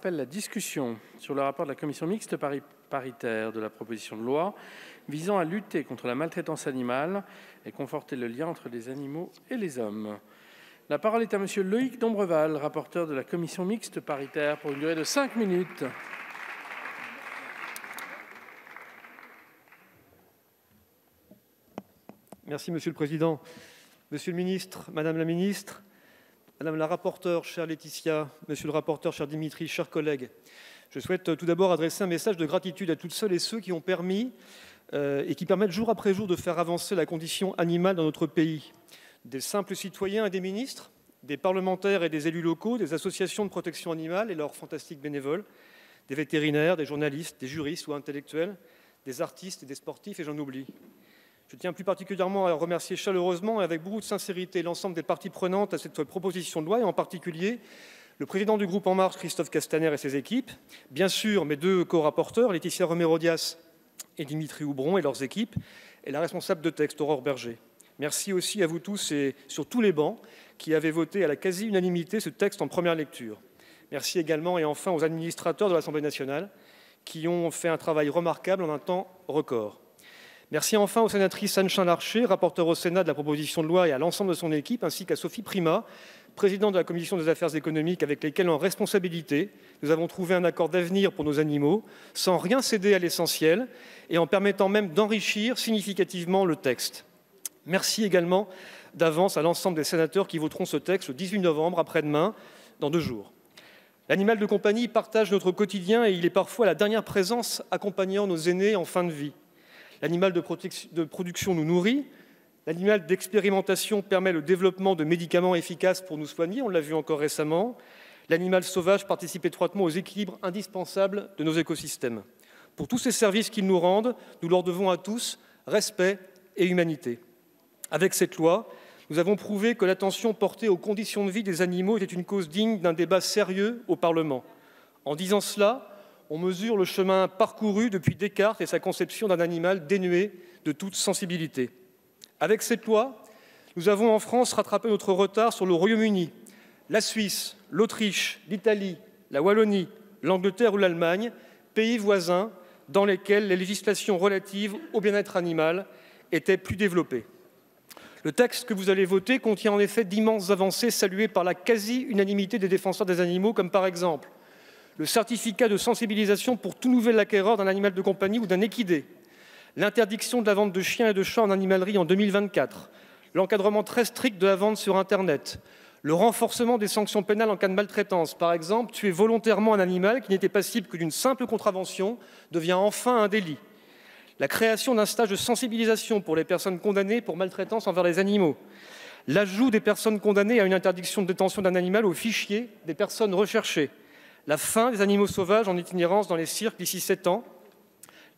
j'appelle la discussion sur le rapport de la commission mixte paritaire de la proposition de loi visant à lutter contre la maltraitance animale et conforter le lien entre les animaux et les hommes. La parole est à Monsieur Loïc Dombreval, rapporteur de la commission mixte paritaire, pour une durée de 5 minutes. Merci Monsieur le Président. Monsieur le Ministre, Madame la Ministre, Madame la rapporteure, chère Laetitia, Monsieur le rapporteur, cher Dimitri, chers collègues, je souhaite tout d'abord adresser un message de gratitude à toutes celles et ceux qui ont permis et qui permettent jour après jour de faire avancer la condition animale dans notre pays. Des simples citoyens et des ministres, des parlementaires et des élus locaux, des associations de protection animale et leurs fantastiques bénévoles, des vétérinaires, des journalistes, des juristes ou intellectuels, des artistes et des sportifs, et j'en oublie. Je tiens plus particulièrement à remercier chaleureusement et avec beaucoup de sincérité l'ensemble des parties prenantes à cette proposition de loi, et en particulier le président du groupe En Marche, Christophe Castaner, et ses équipes, bien sûr mes deux co-rapporteurs, Laetitia Romero-Dias et Dimitri Houbron, et leurs équipes, et la responsable de texte, Aurore Berger. Merci aussi à vous tous et sur tous les bancs qui avez voté à la quasi-unanimité ce texte en première lecture. Merci également et enfin aux administrateurs de l'Assemblée nationale qui ont fait un travail remarquable en un temps record. Merci enfin aux sénatrices Anne Chain-Larché, rapporteure au Sénat de la proposition de loi, et à l'ensemble de son équipe, ainsi qu'à Sophie Primas, présidente de la Commission des affaires économiques, avec lesquelles, en responsabilité, nous avons trouvé un accord d'avenir pour nos animaux, sans rien céder à l'essentiel et en permettant même d'enrichir significativement le texte. Merci également d'avance à l'ensemble des sénateurs qui voteront ce texte le 18 novembre, après-demain, dans 2 jours. L'animal de compagnie partage notre quotidien et il est parfois la dernière présence accompagnant nos aînés en fin de vie. L'animal de production nous nourrit, l'animal d'expérimentation permet le développement de médicaments efficaces pour nous soigner, on l'a vu encore récemment. L'animal sauvage participe étroitement aux équilibres indispensables de nos écosystèmes. Pour tous ces services qu'ils nous rendent, nous leur devons à tous respect et humanité. Avec cette loi, nous avons prouvé que l'attention portée aux conditions de vie des animaux était une cause digne d'un débat sérieux au Parlement. En disant cela, on mesure le chemin parcouru depuis Descartes et sa conception d'un animal dénué de toute sensibilité. Avec cette loi, nous avons en France rattrapé notre retard sur le Royaume-Uni, la Suisse, l'Autriche, l'Italie, la Wallonie, l'Angleterre ou l'Allemagne, pays voisins dans lesquels les législations relatives au bien-être animal étaient plus développées. Le texte que vous allez voter contient en effet d'immenses avancées saluées par la quasi-unanimité des défenseurs des animaux, comme par exemple le certificat de sensibilisation pour tout nouvel acquéreur d'un animal de compagnie ou d'un équidé, l'interdiction de la vente de chiens et de chats en animalerie en 2024, l'encadrement très strict de la vente sur Internet, le renforcement des sanctions pénales en cas de maltraitance. Par exemple, tuer volontairement un animal qui n'était passible que d'une simple contravention devient enfin un délit. La création d'un stage de sensibilisation pour les personnes condamnées pour maltraitance envers les animaux. L'ajout des personnes condamnées à une interdiction de détention d'un animal au fichier des personnes recherchées. La fin des animaux sauvages en itinérance dans les cirques d'ici 7 ans.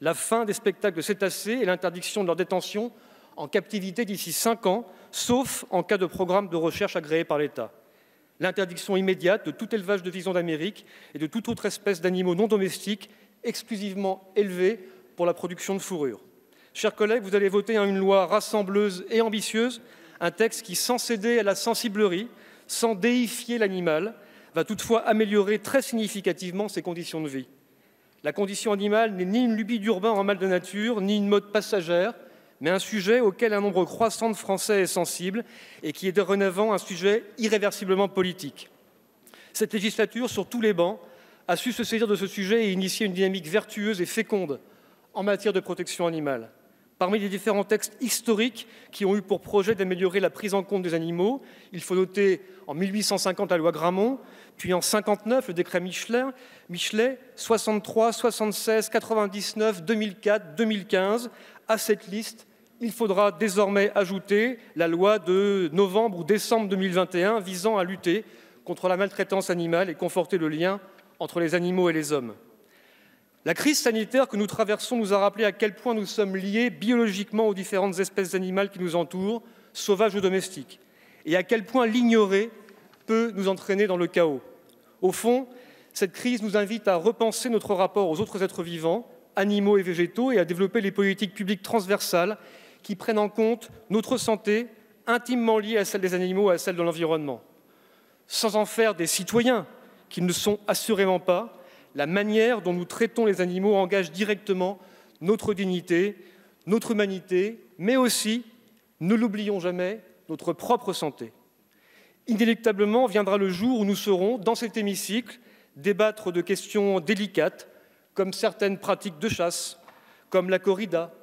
La fin des spectacles de cétacés et l'interdiction de leur détention en captivité d'ici 5 ans, sauf en cas de programme de recherche agréé par l'État. L'interdiction immédiate de tout élevage de visons d'Amérique et de toute autre espèce d'animaux non domestiques exclusivement élevés pour la production de fourrure. Chers collègues, vous allez voter une loi rassembleuse et ambitieuse, un texte qui, sans céder à la sensiblerie, sans déifier l'animal, va toutefois améliorer très significativement ses conditions de vie. La condition animale n'est ni une lubie d'urbain en mal de nature, ni une mode passagère, mais un sujet auquel un nombre croissant de Français est sensible et qui est dorénavant un sujet irréversiblement politique. Cette législature, sur tous les bancs, a su se saisir de ce sujet et initier une dynamique vertueuse et féconde en matière de protection animale. Parmi les différents textes historiques qui ont eu pour projet d'améliorer la prise en compte des animaux, il faut noter en 1850 la loi Grammont, puis en 59 le décret Michelet, 63, 76, 99, 2004, 2015. À cette liste, il faudra désormais ajouter la loi de novembre ou décembre 2021 visant à lutter contre la maltraitance animale et conforter le lien entre les animaux et les hommes. La crise sanitaire que nous traversons nous a rappelé à quel point nous sommes liés biologiquement aux différentes espèces animales qui nous entourent, sauvages ou domestiques, et à quel point l'ignorer peut nous entraîner dans le chaos. Au fond, cette crise nous invite à repenser notre rapport aux autres êtres vivants, animaux et végétaux, et à développer les politiques publiques transversales qui prennent en compte notre santé, intimement liée à celle des animaux et à celle de l'environnement. Sans en faire des citoyens, qui ne sont assurément pas, La manière dont nous traitons les animaux engage directement notre dignité, notre humanité, mais aussi, ne l'oublions jamais, notre propre santé. Inéluctablement viendra le jour où nous saurons, dans cet hémicycle, débattre de questions délicates, comme certaines pratiques de chasse, comme la corrida,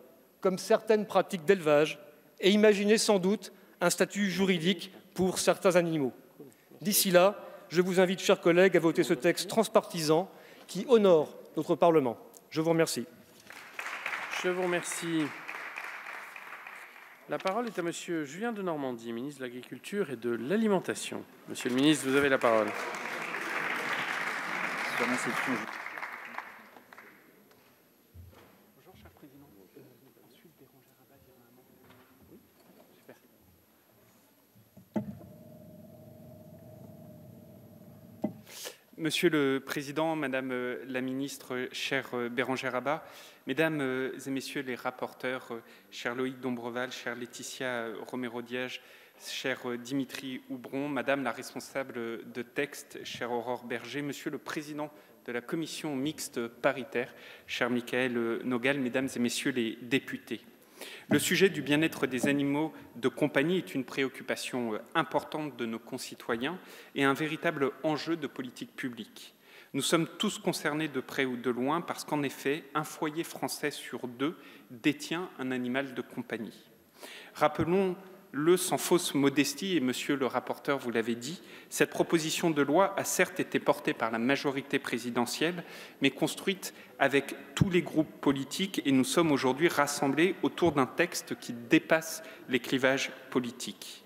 comme certaines pratiques d'élevage, et imaginer sans doute un statut juridique pour certains animaux. D'ici là, je vous invite, chers collègues, à voter ce texte transpartisan qui honore notre Parlement. Je vous remercie. Je vous remercie. La parole est à Monsieur Julien Denormandie, ministre de l'Agriculture et de l'Alimentation. Monsieur le ministre, vous avez la parole. Monsieur le Président, Madame la Ministre, chère Bérangère Abba, Mesdames et Messieurs les rapporteurs, cher Loïc Dombreval, chère Laetitia Romero-Diège, cher Dimitri Houbron, Madame la responsable de texte, chère Aurore Berger, Monsieur le Président de la Commission mixte paritaire, cher Michael Nogal, Mesdames et Messieurs les députés. Le sujet du bien-être des animaux de compagnie est une préoccupation importante de nos concitoyens et un véritable enjeu de politique publique. Nous sommes tous concernés de près ou de loin parce qu'en effet, un foyer français sur 2 détient un animal de compagnie. Rappelons-le sans fausse modestie, et monsieur le rapporteur vous l'avez dit, cette proposition de loi a certes été portée par la majorité présidentielle, mais construite avec tous les groupes politiques, et nous sommes aujourd'hui rassemblés autour d'un texte qui dépasse les clivages politiques.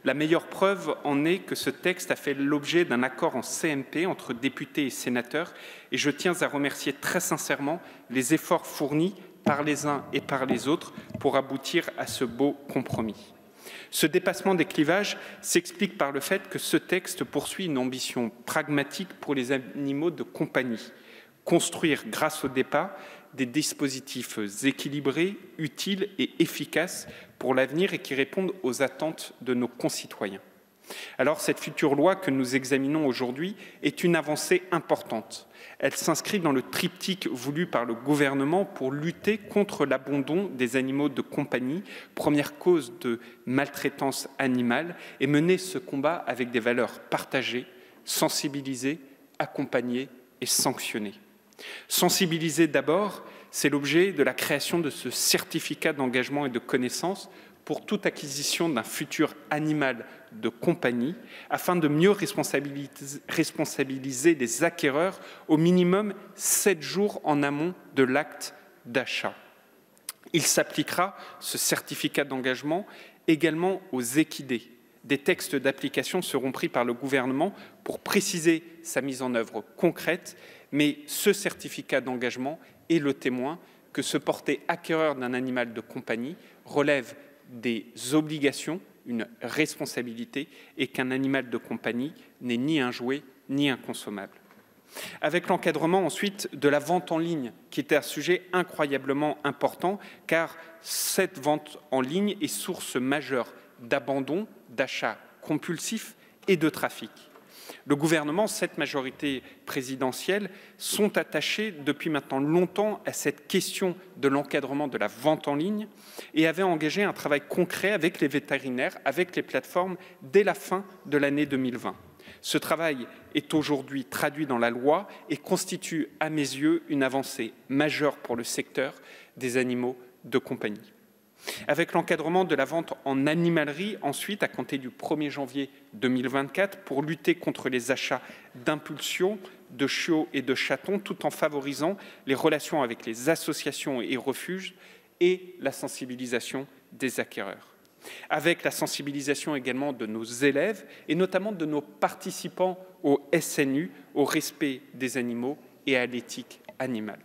La meilleure preuve en est que ce texte a fait l'objet d'un accord en CMP entre députés et sénateurs, et je tiens à remercier très sincèrement les efforts fournis par les uns et par les autres pour aboutir à ce beau compromis. Ce dépassement des clivages s'explique par le fait que ce texte poursuit une ambition pragmatique pour les animaux de compagnie. Construire, grâce au départ, des dispositifs équilibrés, utiles et efficaces pour l'avenir et qui répondent aux attentes de nos concitoyens. Alors, cette future loi que nous examinons aujourd'hui est une avancée importante. Elle s'inscrit dans le triptyque voulu par le gouvernement pour lutter contre l'abandon des animaux de compagnie, première cause de maltraitance animale, et mener ce combat avec des valeurs partagées, sensibiliser, accompagner et sanctionner. Sensibiliser d'abord, c'est l'objet de la création de ce certificat d'engagement et de connaissance pour toute acquisition d'un futur animal de compagnie, afin de mieux responsabiliser les acquéreurs au minimum 7 jours en amont de l'acte d'achat. Il s'appliquera, ce certificat d'engagement, également aux équidés. Des textes d'application seront pris par le gouvernement pour préciser sa mise en œuvre concrète, mais ce certificat d'engagement est le témoin que se porter acquéreur d'un animal de compagnie relève des obligations, une responsabilité, et qu'un animal de compagnie n'est ni un jouet ni un consommable. Avec l'encadrement ensuite de la vente en ligne, qui est un sujet incroyablement important, car cette vente en ligne est source majeure d'abandon, d'achat compulsif et de trafic. Le gouvernement, cette majorité présidentielle, sont attachés depuis maintenant longtemps à cette question de l'encadrement de la vente en ligne et avaient engagé un travail concret avec les vétérinaires, avec les plateformes, dès la fin de l'année 2020. Ce travail est aujourd'hui traduit dans la loi et constitue, à mes yeux, une avancée majeure pour le secteur des animaux de compagnie. Avec l'encadrement de la vente en animalerie, ensuite, à compter du 1er janvier 2024, pour lutter contre les achats d'impulsion de chiots et de chatons, tout en favorisant les relations avec les associations et refuges et la sensibilisation des acquéreurs. Avec la sensibilisation également de nos élèves et notamment de nos participants au SNU, au respect des animaux et à l'éthique animale.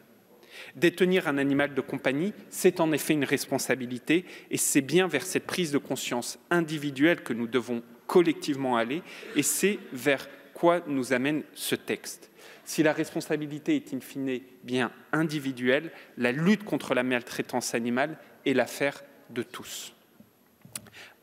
Détenir un animal de compagnie, c'est en effet une responsabilité et c'est bien vers cette prise de conscience individuelle que nous devons collectivement aller et c'est vers quoi nous amène ce texte. Si la responsabilité est in fine bien individuelle, la lutte contre la maltraitance animale est l'affaire de tous.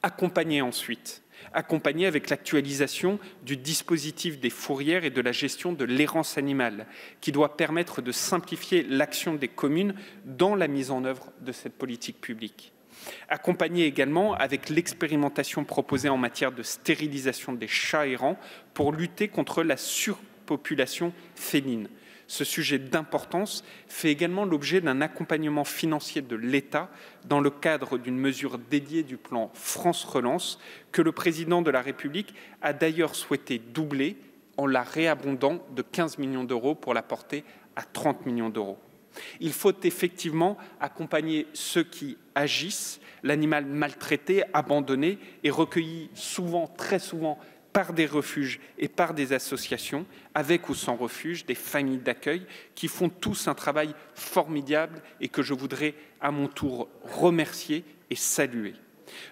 Accompagner ensuite. accompagner avec l'actualisation du dispositif des fourrières et de la gestion de l'errance animale, qui doit permettre de simplifier l'action des communes dans la mise en œuvre de cette politique publique. Accompagner également avec l'expérimentation proposée en matière de stérilisation des chats errants pour lutter contre la surpopulation féline. Ce sujet d'importance fait également l'objet d'un accompagnement financier de l'État dans le cadre d'une mesure dédiée du plan France Relance que le président de la République a d'ailleurs souhaité doubler en la réabondant de 15 millions d'euros pour la porter à 30 millions d'euros. Il faut effectivement accompagner ceux qui agissent, l'animal maltraité, abandonné et recueilli souvent, très souvent, par des refuges et par des associations, avec ou sans refuge, des familles d'accueil, qui font tous un travail formidable et que je voudrais à mon tour remercier et saluer.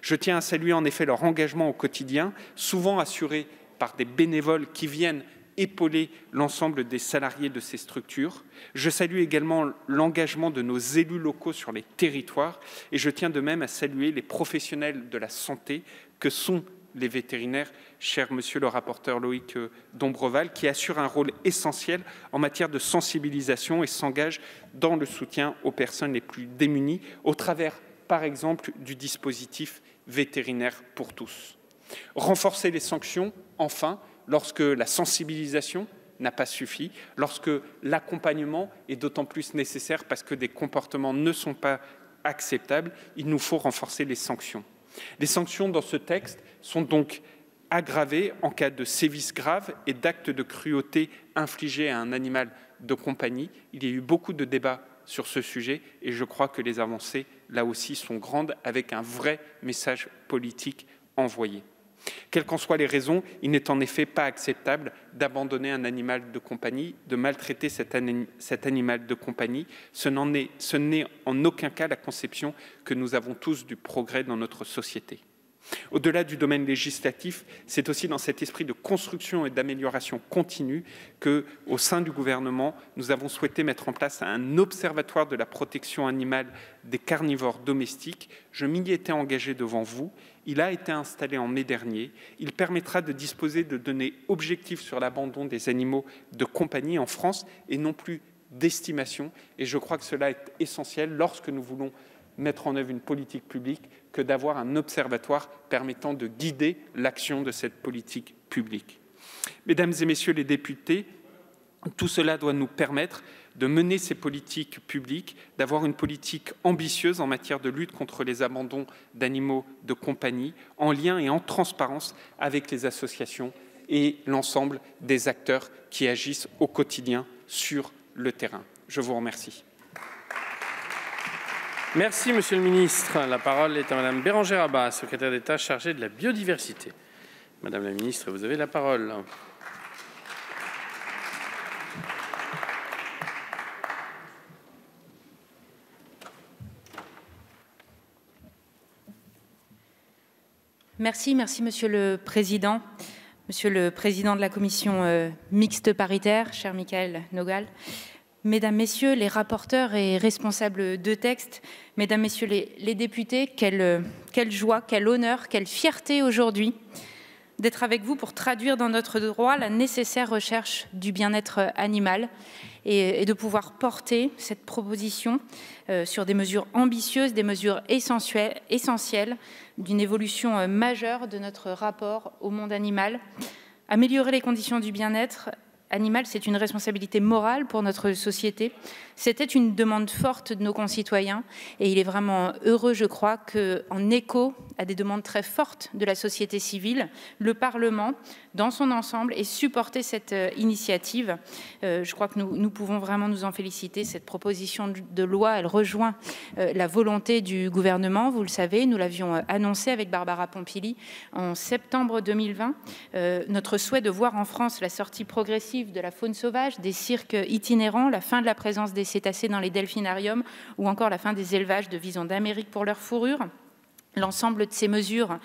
Je tiens à saluer en effet leur engagement au quotidien, souvent assuré par des bénévoles qui viennent épauler l'ensemble des salariés de ces structures. Je salue également l'engagement de nos élus locaux sur les territoires et je tiens de même à saluer les professionnels de la santé que sont les vétérinaires, cher monsieur le rapporteur Loïc Dombreval, qui assurent un rôle essentiel en matière de sensibilisation et s'engagent dans le soutien aux personnes les plus démunies, au travers, par exemple, du dispositif vétérinaire pour tous. Renforcer les sanctions, enfin, lorsque la sensibilisation n'a pas suffi, lorsque l'accompagnement est d'autant plus nécessaire parce que des comportements ne sont pas acceptables, il nous faut renforcer les sanctions. Les sanctions dans ce texte sont donc aggravées en cas de sévices graves et d'actes de cruauté infligés à un animal de compagnie. Il y a eu beaucoup de débats sur ce sujet et je crois que les avancées, là aussi, sont grandes avec un vrai message politique envoyé. Quelles qu'en soient les raisons, il n'est en effet pas acceptable d'abandonner un animal de compagnie, de maltraiter cet animal de compagnie. Ce n'est en aucun cas la conception que nous avons tous du progrès dans notre société. Au-delà du domaine législatif, c'est aussi dans cet esprit de construction et d'amélioration continue que, au sein du gouvernement, nous avons souhaité mettre en place un observatoire de la protection animale des carnivores domestiques. Je m'y étais engagé devant vous. Il a été installé en mai dernier. Il permettra de disposer de données objectives sur l'abandon des animaux de compagnie en France et non plus d'estimation. Et je crois que cela est essentiel lorsque nous voulons mettre en œuvre une politique publique que d'avoir un observatoire permettant de guider l'action de cette politique publique. Mesdames et messieurs les députés, tout cela doit nous permettre de mener ces politiques publiques, d'avoir une politique ambitieuse en matière de lutte contre les abandons d'animaux de compagnie, en lien et en transparence avec les associations et l'ensemble des acteurs qui agissent au quotidien sur le terrain. Je vous remercie. Merci, Monsieur le Ministre. La parole est à Madame Bérangère Abba, secrétaire d'État chargée de la biodiversité. Madame la Ministre, vous avez la parole. Merci, Monsieur le Président. Monsieur le Président de la Commission mixte paritaire, cher Michael Nogal. Mesdames, Messieurs les rapporteurs et responsables de texte, Mesdames, Messieurs les députés, quelle joie, quel honneur, quelle fierté aujourd'hui d'être avec vous pour traduire dans notre droit la nécessaire recherche du bien-être animal et de pouvoir porter cette proposition sur des mesures ambitieuses, des mesures essentielles d'une évolution majeure de notre rapport au monde animal. Améliorer les conditions du bien-être animal, c'est une responsabilité morale pour notre société. C'était une demande forte de nos concitoyens et il est vraiment heureux, je crois, qu'en écho à des demandes très fortes de la société civile, le Parlement, dans son ensemble, ait supporté cette initiative. Je crois que nous pouvons vraiment nous en féliciter. Cette proposition de loi, elle rejoint la volonté du gouvernement. Vous le savez, nous l'avions annoncé avec Barbara Pompili en septembre 2020. Notre souhait de voir en France la sortie progressive de la faune sauvage, des cirques itinérants, la fin de la présence des cétacés dans les delphinariums ou encore la fin des élevages de visons d'Amérique pour leur fourrure. L'ensemble de ces mesures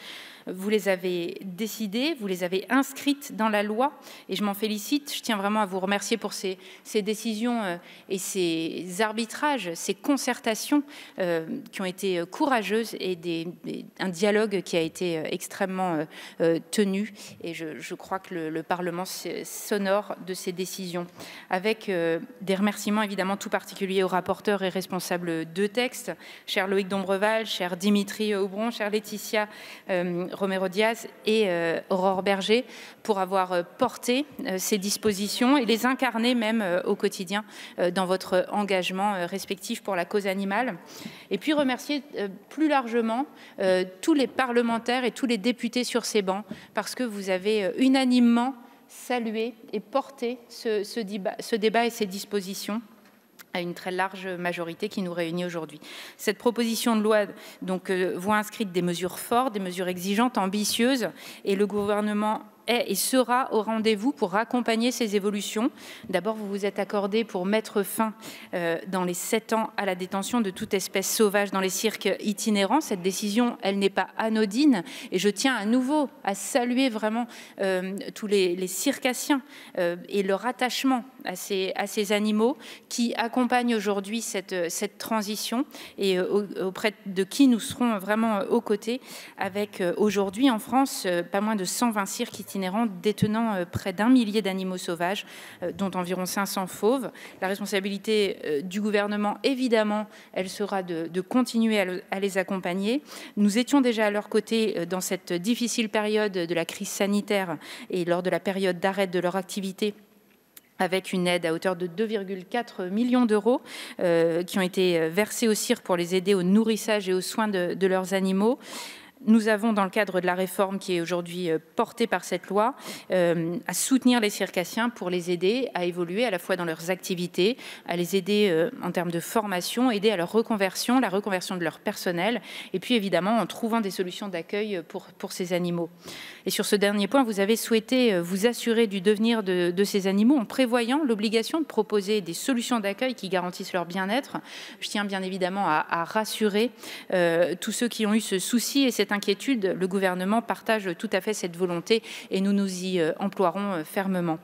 vous les avez décidées, vous les avez inscrites dans la loi, et je m'en félicite. Je tiens vraiment à vous remercier pour ces décisions et ces arbitrages, ces concertations qui ont été courageuses, et un dialogue qui a été extrêmement tenu. Et je crois que le Parlement s'honore de ces décisions. Avec des remerciements évidemment tout particuliers aux rapporteurs et responsables de texte, cher Loïc Dombreval, cher Dimitri Aubron, chère Laetitia Romero-Diaz et Aurore Berger, pour avoir porté ces dispositions et les incarner même au quotidien dans votre engagement respectif pour la cause animale. Et puis remercier plus largement tous les parlementaires et tous les députés sur ces bancs, parce que vous avez unanimement salué et porté ce débat et ces dispositions à une très large majorité qui nous réunit aujourd'hui. Cette proposition de loi donc, voit inscrites des mesures fortes, des mesures exigeantes, ambitieuses, et le gouvernement est et sera au rendez-vous pour accompagner ces évolutions. D'abord, vous vous êtes accordé pour mettre fin dans les 7 ans à la détention de toute espèce sauvage dans les cirques itinérants. Cette décision, elle n'est pas anodine, et je tiens à nouveau à saluer vraiment tous les circassiens et leur attachement à ces animaux qui accompagnent aujourd'hui cette transition, et auprès de qui nous serons vraiment aux côtés, avec aujourd'hui en France pas moins de 120 cirques itinérants détenant près d'1 millier d'animaux sauvages, dont environ 500 fauves. La responsabilité du gouvernement, évidemment, elle sera de continuer à les accompagner. Nous étions déjà à leur côté dans cette difficile période de la crise sanitaire et lors de la période d'arrêt de leur activité, avec une aide à hauteur de 2,4 millions d'euros qui ont été versés aux cirques pour les aider au nourrissage et aux soins de leurs animaux. Nous avons, dans le cadre de la réforme qui est aujourd'hui portée par cette loi, à soutenir les circassiens pour les aider à évoluer à la fois dans leurs activités, à les aider en termes de formation, aider à leur reconversion, la reconversion de leur personnel, et puis évidemment en trouvant des solutions d'accueil pour ces animaux. Et sur ce dernier point, vous avez souhaité vous assurer du devenir de ces animaux en prévoyant l'obligation de proposer des solutions d'accueil qui garantissent leur bien-être. Je tiens bien évidemment à rassurer tous ceux qui ont eu ce souci et cette inquiétude. Le gouvernement partage tout à fait cette volonté et nous nous y emploierons fermement.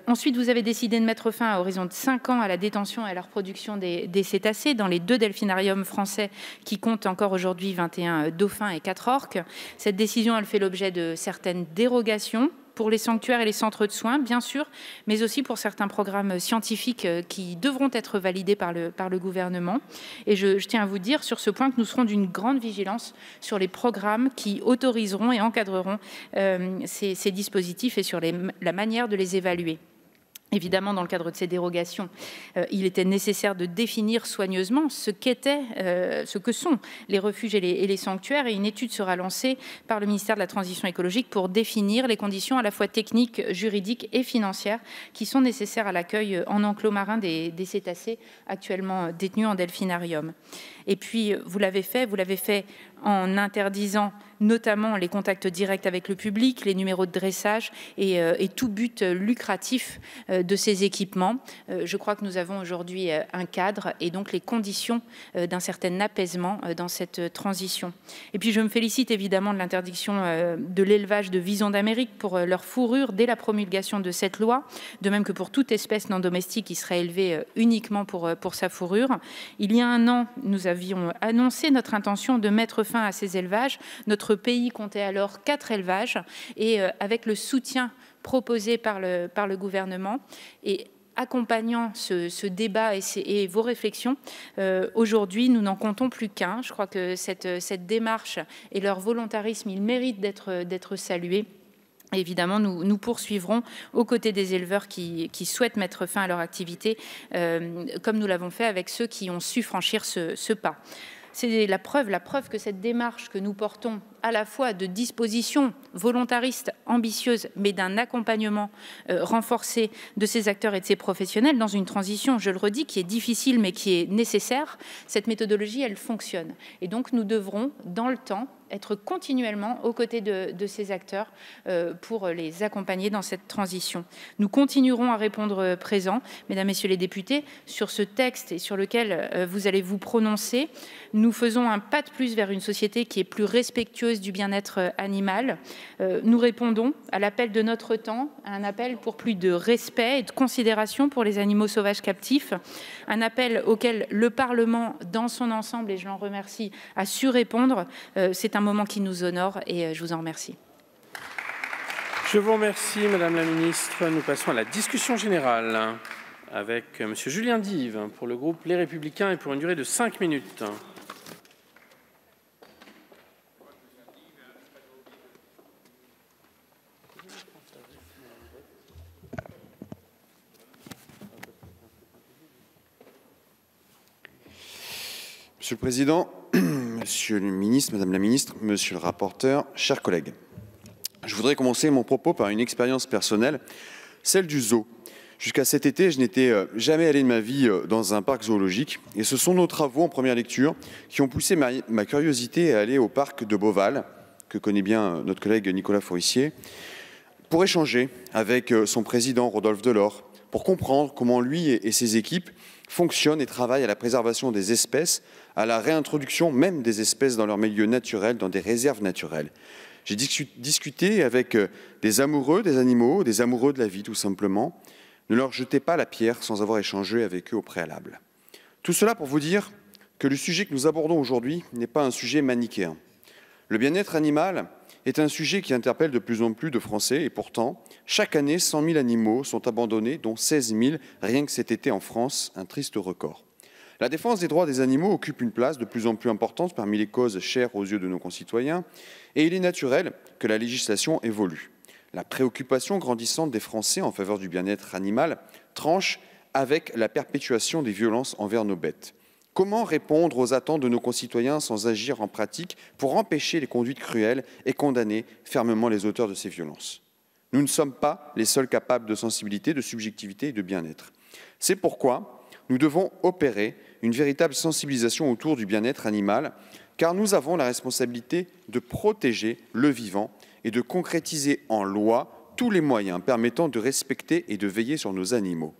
Ensuite, vous avez décidé de mettre fin à horizon de 5 ans à la détention et à la reproduction des cétacés dans les 2 delphinariums français qui comptent encore aujourd'hui 21 dauphins et 4 orques. Cette décision, elle fait l'objet de certaines dérogations pour les sanctuaires et les centres de soins, bien sûr, mais aussi pour certains programmes scientifiques qui devront être validés par le gouvernement. Et je tiens à vous dire sur ce point que nous serons d'une grande vigilance sur les programmes qui autoriseront et encadreront ces dispositifs et sur la manière de les évaluer. Évidemment, dans le cadre de ces dérogations, il était nécessaire de définir soigneusement ce que sont les refuges et les sanctuaires, et une étude sera lancée par le ministère de la Transition écologique pour définir les conditions à la fois techniques, juridiques et financières qui sont nécessaires à l'accueil en enclos marin des cétacés actuellement détenus en delphinarium. Et puis, vous l'avez fait en interdisant notamment les contacts directs avec le public, les numéros de dressage et tout but lucratif de ces équipements. Je crois que nous avons aujourd'hui un cadre et donc les conditions d'un certain apaisement dans cette transition. Et puis, je me félicite évidemment de l'interdiction de l'élevage de visons d'Amérique pour leur fourrure dès la promulgation de cette loi, de même que pour toute espèce non domestique qui serait élevée uniquement pour sa fourrure. Il y a un an, nous avions annoncé notre intention de mettre fin à ces élevages. Notre pays comptait alors 4 élevages, et avec le soutien proposé par le gouvernement et accompagnant ce débat et vos réflexions, aujourd'hui nous n'en comptons plus qu'un. Je crois que cette démarche et leur volontarisme, ils méritent d'être salués. Évidemment, nous poursuivrons aux côtés des éleveurs qui souhaitent mettre fin à leur activité, comme nous l'avons fait avec ceux qui ont su franchir ce pas. C'est la preuve que cette démarche que nous portons, à la fois de dispositions volontaristes, ambitieuses, mais d'un accompagnement renforcé de ces acteurs et de ces professionnels dans une transition, je le redis, qui est difficile mais qui est nécessaire, cette méthodologie, elle fonctionne. Et donc nous devrons, dans le temps, être continuellement aux côtés de ces acteurs pour les accompagner dans cette transition. Nous continuerons à répondre présent, mesdames, messieurs les députés, sur ce texte et sur lequel vous allez vous prononcer. Nous faisons un pas de plus vers une société qui est plus respectueuse du bien-être animal. Nous répondons à l'appel de notre temps, à un appel pour plus de respect et de considération pour les animaux sauvages captifs, un appel auquel le Parlement dans son ensemble, et je l'en remercie, a su répondre. C'est un moment qui nous honore et je vous en remercie. Je vous remercie, Madame la Ministre. Nous passons à la discussion générale avec Monsieur Julien Dive pour le groupe Les Républicains et pour une durée de 5 minutes. Monsieur le Président, Monsieur le Ministre, Madame la Ministre, Monsieur le rapporteur, chers collègues. Je voudrais commencer mon propos par une expérience personnelle, celle du zoo. Jusqu'à cet été, je n'étais jamais allé de ma vie dans un parc zoologique et ce sont nos travaux en première lecture qui ont poussé ma curiosité à aller au parc de Beauval, que connaît bien notre collègue Nicolas Forissier, pour échanger avec son président Rodolphe Delors, pour comprendre comment lui et ses équipes fonctionnent et travaillent à la préservation des espèces, à la réintroduction même des espèces dans leur milieu naturel, dans des réserves naturelles. J'ai discuté avec des amoureux des animaux, des amoureux de la vie tout simplement. Ne leur jetez pas la pierre sans avoir échangé avec eux au préalable. Tout cela pour vous dire que le sujet que nous abordons aujourd'hui n'est pas un sujet manichéen. Le bien-être animal est un sujet qui interpelle de plus en plus de Français et pourtant, chaque année, 100 000 animaux sont abandonnés, dont 16 000 rien que cet été en France, un triste record. La défense des droits des animaux occupe une place de plus en plus importante parmi les causes chères aux yeux de nos concitoyens et il est naturel que la législation évolue. La préoccupation grandissante des Français en faveur du bien-être animal tranche avec la perpétuation des violences envers nos bêtes. Comment répondre aux attentes de nos concitoyens sans agir en pratique pour empêcher les conduites cruelles et condamner fermement les auteurs de ces violences? Nous ne sommes pas les seuls capables de sensibilité, de subjectivité et de bien-être. C'est pourquoi nous devons opérer une véritable sensibilisation autour du bien-être animal, car nous avons la responsabilité de protéger le vivant et de concrétiser en loi tous les moyens permettant de respecter et de veiller sur nos animaux.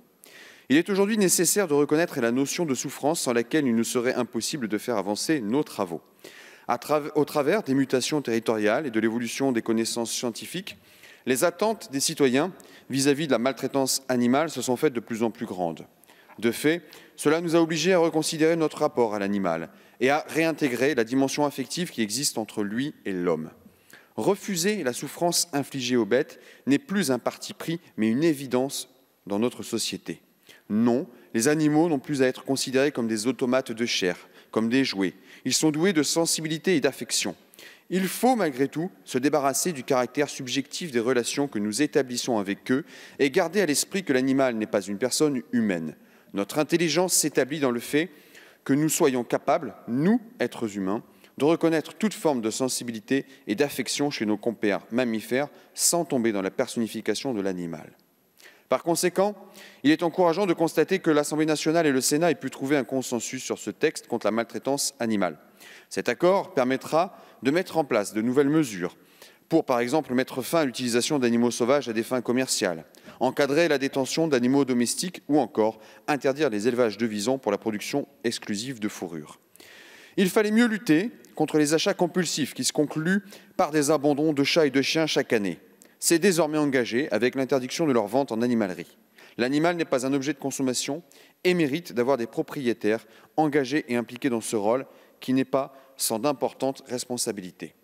Il est aujourd'hui nécessaire de reconnaître la notion de souffrance sans laquelle il nous serait impossible de faire avancer nos travaux. Au travers des mutations territoriales et de l'évolution des connaissances scientifiques, les attentes des citoyens vis-à-vis de la maltraitance animale se sont faites de plus en plus grandes. De fait, cela nous a obligés à reconsidérer notre rapport à l'animal et à réintégrer la dimension affective qui existe entre lui et l'homme. Refuser la souffrance infligée aux bêtes n'est plus un parti pris, mais une évidence dans notre société. Non, les animaux n'ont plus à être considérés comme des automates de chair, comme des jouets. Ils sont doués de sensibilité et d'affection. Il faut malgré tout se débarrasser du caractère subjectif des relations que nous établissons avec eux et garder à l'esprit que l'animal n'est pas une personne humaine. Notre intelligence s'établit dans le fait que nous soyons capables, nous, êtres humains, de reconnaître toute forme de sensibilité et d'affection chez nos compères mammifères sans tomber dans la personnification de l'animal. Par conséquent, il est encourageant de constater que l'Assemblée nationale et le Sénat aient pu trouver un consensus sur ce texte contre la maltraitance animale. Cet accord permettra de mettre en place de nouvelles mesures pour, par exemple, mettre fin à l'utilisation d'animaux sauvages à des fins commerciales, encadrer la détention d'animaux domestiques ou encore interdire les élevages de visons pour la production exclusive de fourrure. Il fallait mieux lutter contre les achats compulsifs qui se concluent par des abandons de chats et de chiens chaque année. C'est désormais engagé avec l'interdiction de leur vente en animalerie. L'animal n'est pas un objet de consommation et mérite d'avoir des propriétaires engagés et impliqués dans ce rôle qui n'est pas sans d'importantes responsabilités.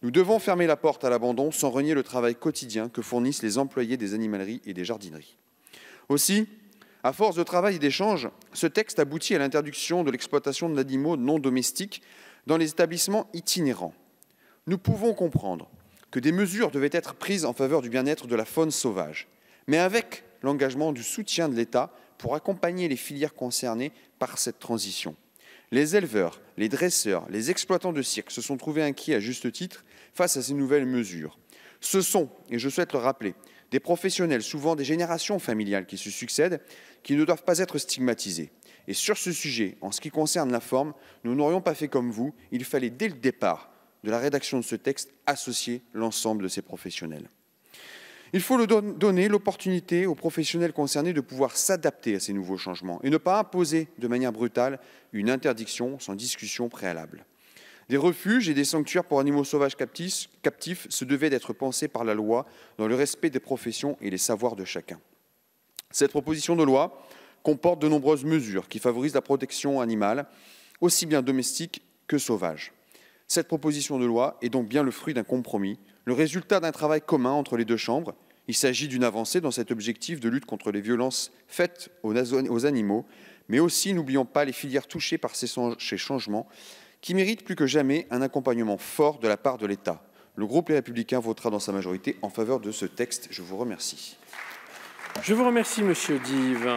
Nous devons fermer la porte à l'abandon sans renier le travail quotidien que fournissent les employés des animaleries et des jardineries. Aussi, à force de travail et d'échanges, ce texte aboutit à l'interdiction de l'exploitation d'animaux non domestiques dans les établissements itinérants. Nous pouvons comprendre que des mesures devaient être prises en faveur du bien-être de la faune sauvage, mais avec l'engagement du soutien de l'État pour accompagner les filières concernées par cette transition. Les éleveurs, les dresseurs, les exploitants de cirque se sont trouvés inquiets à juste titre face à ces nouvelles mesures. Ce sont, et je souhaite le rappeler, des professionnels, souvent des générations familiales qui se succèdent, qui ne doivent pas être stigmatisés. Et sur ce sujet, en ce qui concerne la forme, nous n'aurions pas fait comme vous, il fallait dès le départ de la rédaction de ce texte, associer l'ensemble de ces professionnels. Il faut donner l'opportunité aux professionnels concernés de pouvoir s'adapter à ces nouveaux changements et ne pas imposer de manière brutale une interdiction sans discussion préalable. Des refuges et des sanctuaires pour animaux sauvages captifs se devaient d'être pensés par la loi dans le respect des professions et les savoirs de chacun. Cette proposition de loi comporte de nombreuses mesures qui favorisent la protection animale, aussi bien domestique que sauvage. Cette proposition de loi est donc bien le fruit d'un compromis, le résultat d'un travail commun entre les deux chambres. Il s'agit d'une avancée dans cet objectif de lutte contre les violences faites aux animaux, mais aussi, n'oublions pas, les filières touchées par ces changements qui méritent plus que jamais un accompagnement fort de la part de l'État. Le groupe Les Républicains votera dans sa majorité en faveur de ce texte. Je vous remercie. Je vous remercie, Monsieur Dive.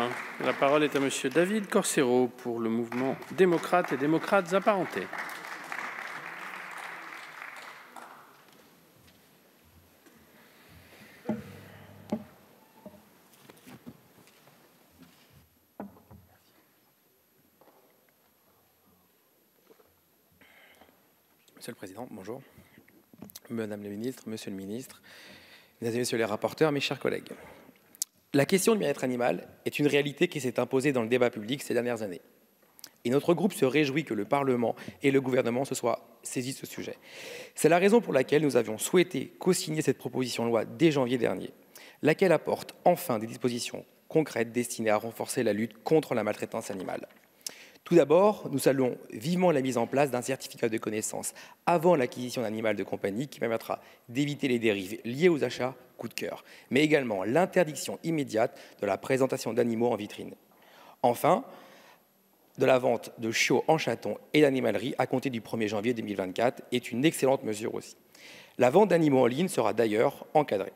La parole est à Monsieur David Corcero pour le mouvement démocrate et démocrates apparentés. Monsieur le Président, bonjour. Madame la Ministre, Monsieur le Ministre, Mesdames et Messieurs les rapporteurs, mes chers collègues. La question du bien-être animal est une réalité qui s'est imposée dans le débat public ces dernières années. Et notre groupe se réjouit que le Parlement et le gouvernement se soient saisis de ce sujet. C'est la raison pour laquelle nous avions souhaité co-signer cette proposition de loi dès janvier dernier, laquelle apporte enfin des dispositions concrètes destinées à renforcer la lutte contre la maltraitance animale. Tout d'abord, nous saluons vivement la mise en place d'un certificat de connaissance avant l'acquisition d'un animal de compagnie qui permettra d'éviter les dérives liées aux achats coup de cœur, mais également l'interdiction immédiate de la présentation d'animaux en vitrine. Enfin, de la vente de chiots en chaton et d'animalerie à compter du 1er janvier 2024 est une excellente mesure aussi. La vente d'animaux en ligne sera d'ailleurs encadrée.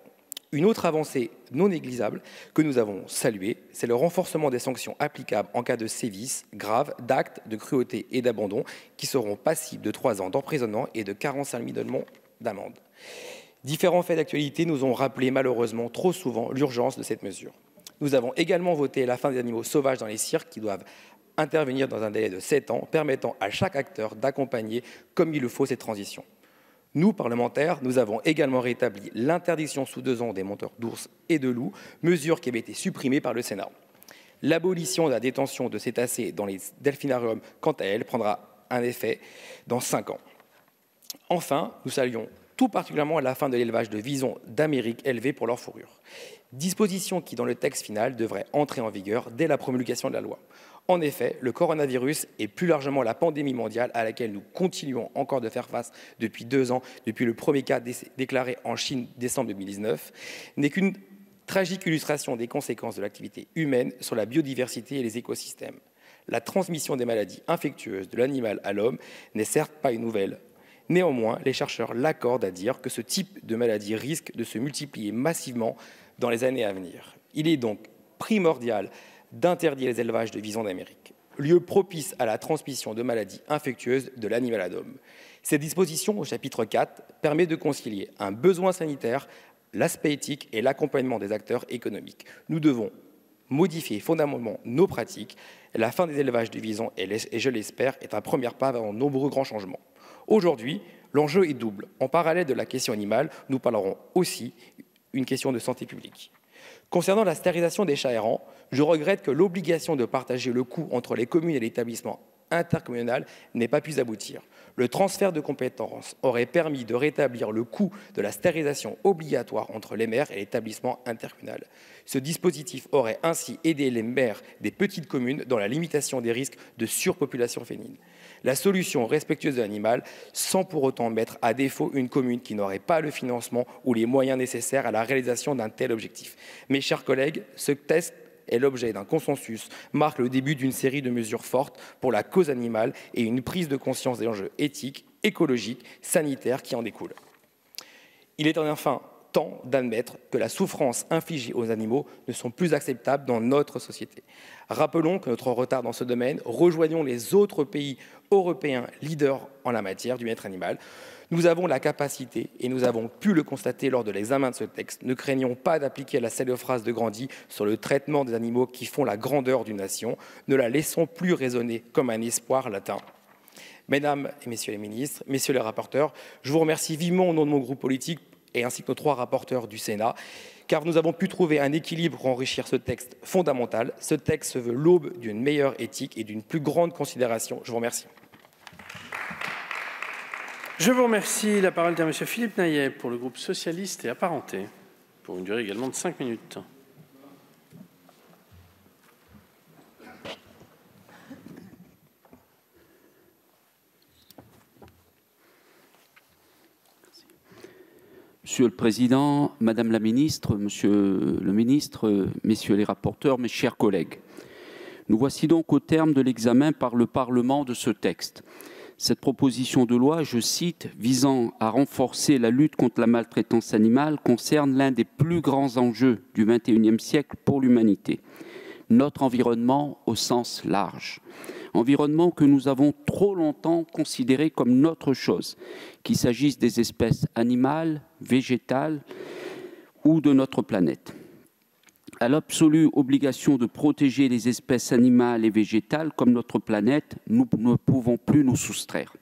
Une autre avancée non négligeable que nous avons saluée, c'est le renforcement des sanctions applicables en cas de sévices graves, d'actes de cruauté et d'abandon qui seront passibles de 3 ans d'emprisonnement et de 45 000 € d'amende. Différents faits d'actualité nous ont rappelé malheureusement trop souvent l'urgence de cette mesure. Nous avons également voté la fin des animaux sauvages dans les cirques qui doivent intervenir dans un délai de 7 ans, permettant à chaque acteur d'accompagner comme il le faut cette transition. Nous, parlementaires, nous avons également rétabli l'interdiction sous 2 ans des monteurs d'ours et de loups, mesure qui avait été supprimée par le Sénat. L'abolition de la détention de cétacés dans les delphinariums, quant à elle, prendra un effet dans 5 ans. Enfin, nous saluons tout particulièrement la fin de l'élevage de visons d'Amérique élevés pour leur fourrure. Disposition qui, dans le texte final, devrait entrer en vigueur dès la promulgation de la loi. En effet, le coronavirus et plus largement la pandémie mondiale à laquelle nous continuons encore de faire face depuis 2 ans, depuis le premier cas déclaré en Chine décembre 2019, n'est qu'une tragique illustration des conséquences de l'activité humaine sur la biodiversité et les écosystèmes. La transmission des maladies infectieuses de l'animal à l'homme n'est certes pas une nouvelle. Néanmoins, les chercheurs l'accordent à dire que ce type de maladie risque de se multiplier massivement dans les années à venir. Il est donc primordial d'interdire les élevages de visons d'Amérique, lieu propice à la transmission de maladies infectieuses de l'animal à l'homme. Cette disposition, au chapitre 4, permet de concilier un besoin sanitaire, l'aspect éthique et l'accompagnement des acteurs économiques. Nous devons modifier fondamentalement nos pratiques. La fin des élevages de visons, et je l'espère, est un premier pas vers de nombreux grands changements. Aujourd'hui, l'enjeu est double. En parallèle de la question animale, nous parlerons aussi d'une question de santé publique. Concernant la stérilisation des chats errants, je regrette que l'obligation de partager le coût entre les communes et l'établissement intercommunal n'ait pas pu aboutir. Le transfert de compétences aurait permis de rétablir le coût de la stérilisation obligatoire entre les maires et l'établissement intercommunal. Ce dispositif aurait ainsi aidé les maires des petites communes dans la limitation des risques de surpopulation féline. La solution respectueuse de l'animal, sans pour autant mettre à défaut une commune qui n'aurait pas le financement ou les moyens nécessaires à la réalisation d'un tel objectif. Mes chers collègues, ce texte est l'objet d'un consensus, marque le début d'une série de mesures fortes pour la cause animale et une prise de conscience des enjeux éthiques, écologiques, sanitaires qui en découlent. Il est enfin temps d'admettre que la souffrance infligée aux animaux ne sont plus acceptables dans notre société. Rappelons que notre retard dans ce domaine, rejoignons les autres pays européens leaders en la matière du bien-être animal. Nous avons la capacité, et nous avons pu le constater lors de l'examen de ce texte, ne craignons pas d'appliquer la célèbre phrase de Gandhi sur le traitement des animaux qui font la grandeur d'une nation. Ne la laissons plus résonner comme un espoir latin. Mesdames et Messieurs les ministres, Messieurs les rapporteurs, je vous remercie vivement au nom de mon groupe politique et ainsi que nos 3 rapporteurs du Sénat, car nous avons pu trouver un équilibre pour enrichir ce texte fondamental. Ce texte se veut l'aube d'une meilleure éthique et d'une plus grande considération. Je vous remercie. Je vous remercie. La parole est à M. Philippe Naillet pour le groupe socialiste et apparenté, pour une durée également de 5 minutes. Monsieur le Président, Madame la Ministre, Monsieur le Ministre, Messieurs les rapporteurs, mes chers collègues. Nous voici donc au terme de l'examen par le Parlement de ce texte. Cette proposition de loi, je cite, visant à renforcer la lutte contre la maltraitance animale, concerne l'un des plus grands enjeux du XXIe siècle pour l'humanité. Notre environnement au sens large. Environnement que nous avons trop longtemps considéré comme notre chose, qu'il s'agisse des espèces animales, végétales ou de notre planète. À l'absolue obligation de protéger les espèces animales et végétales comme notre planète, nous ne pouvons plus nous soustraire.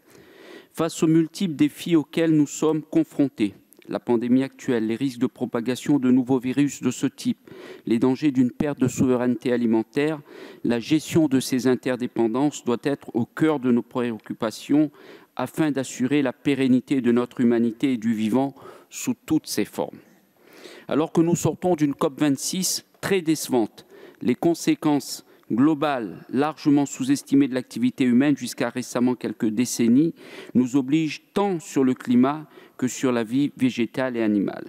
Face aux multiples défis auxquels nous sommes confrontés, la pandémie actuelle, les risques de propagation de nouveaux virus de ce type, les dangers d'une perte de souveraineté alimentaire, la gestion de ces interdépendances doit être au cœur de nos préoccupations afin d'assurer la pérennité de notre humanité et du vivant sous toutes ses formes. Alors que nous sortons d'une COP26 très décevante, les conséquences globales largement sous-estimées de l'activité humaine jusqu'à récemment quelques décennies nous obligent tant sur le climat que sur la vie végétale et animale.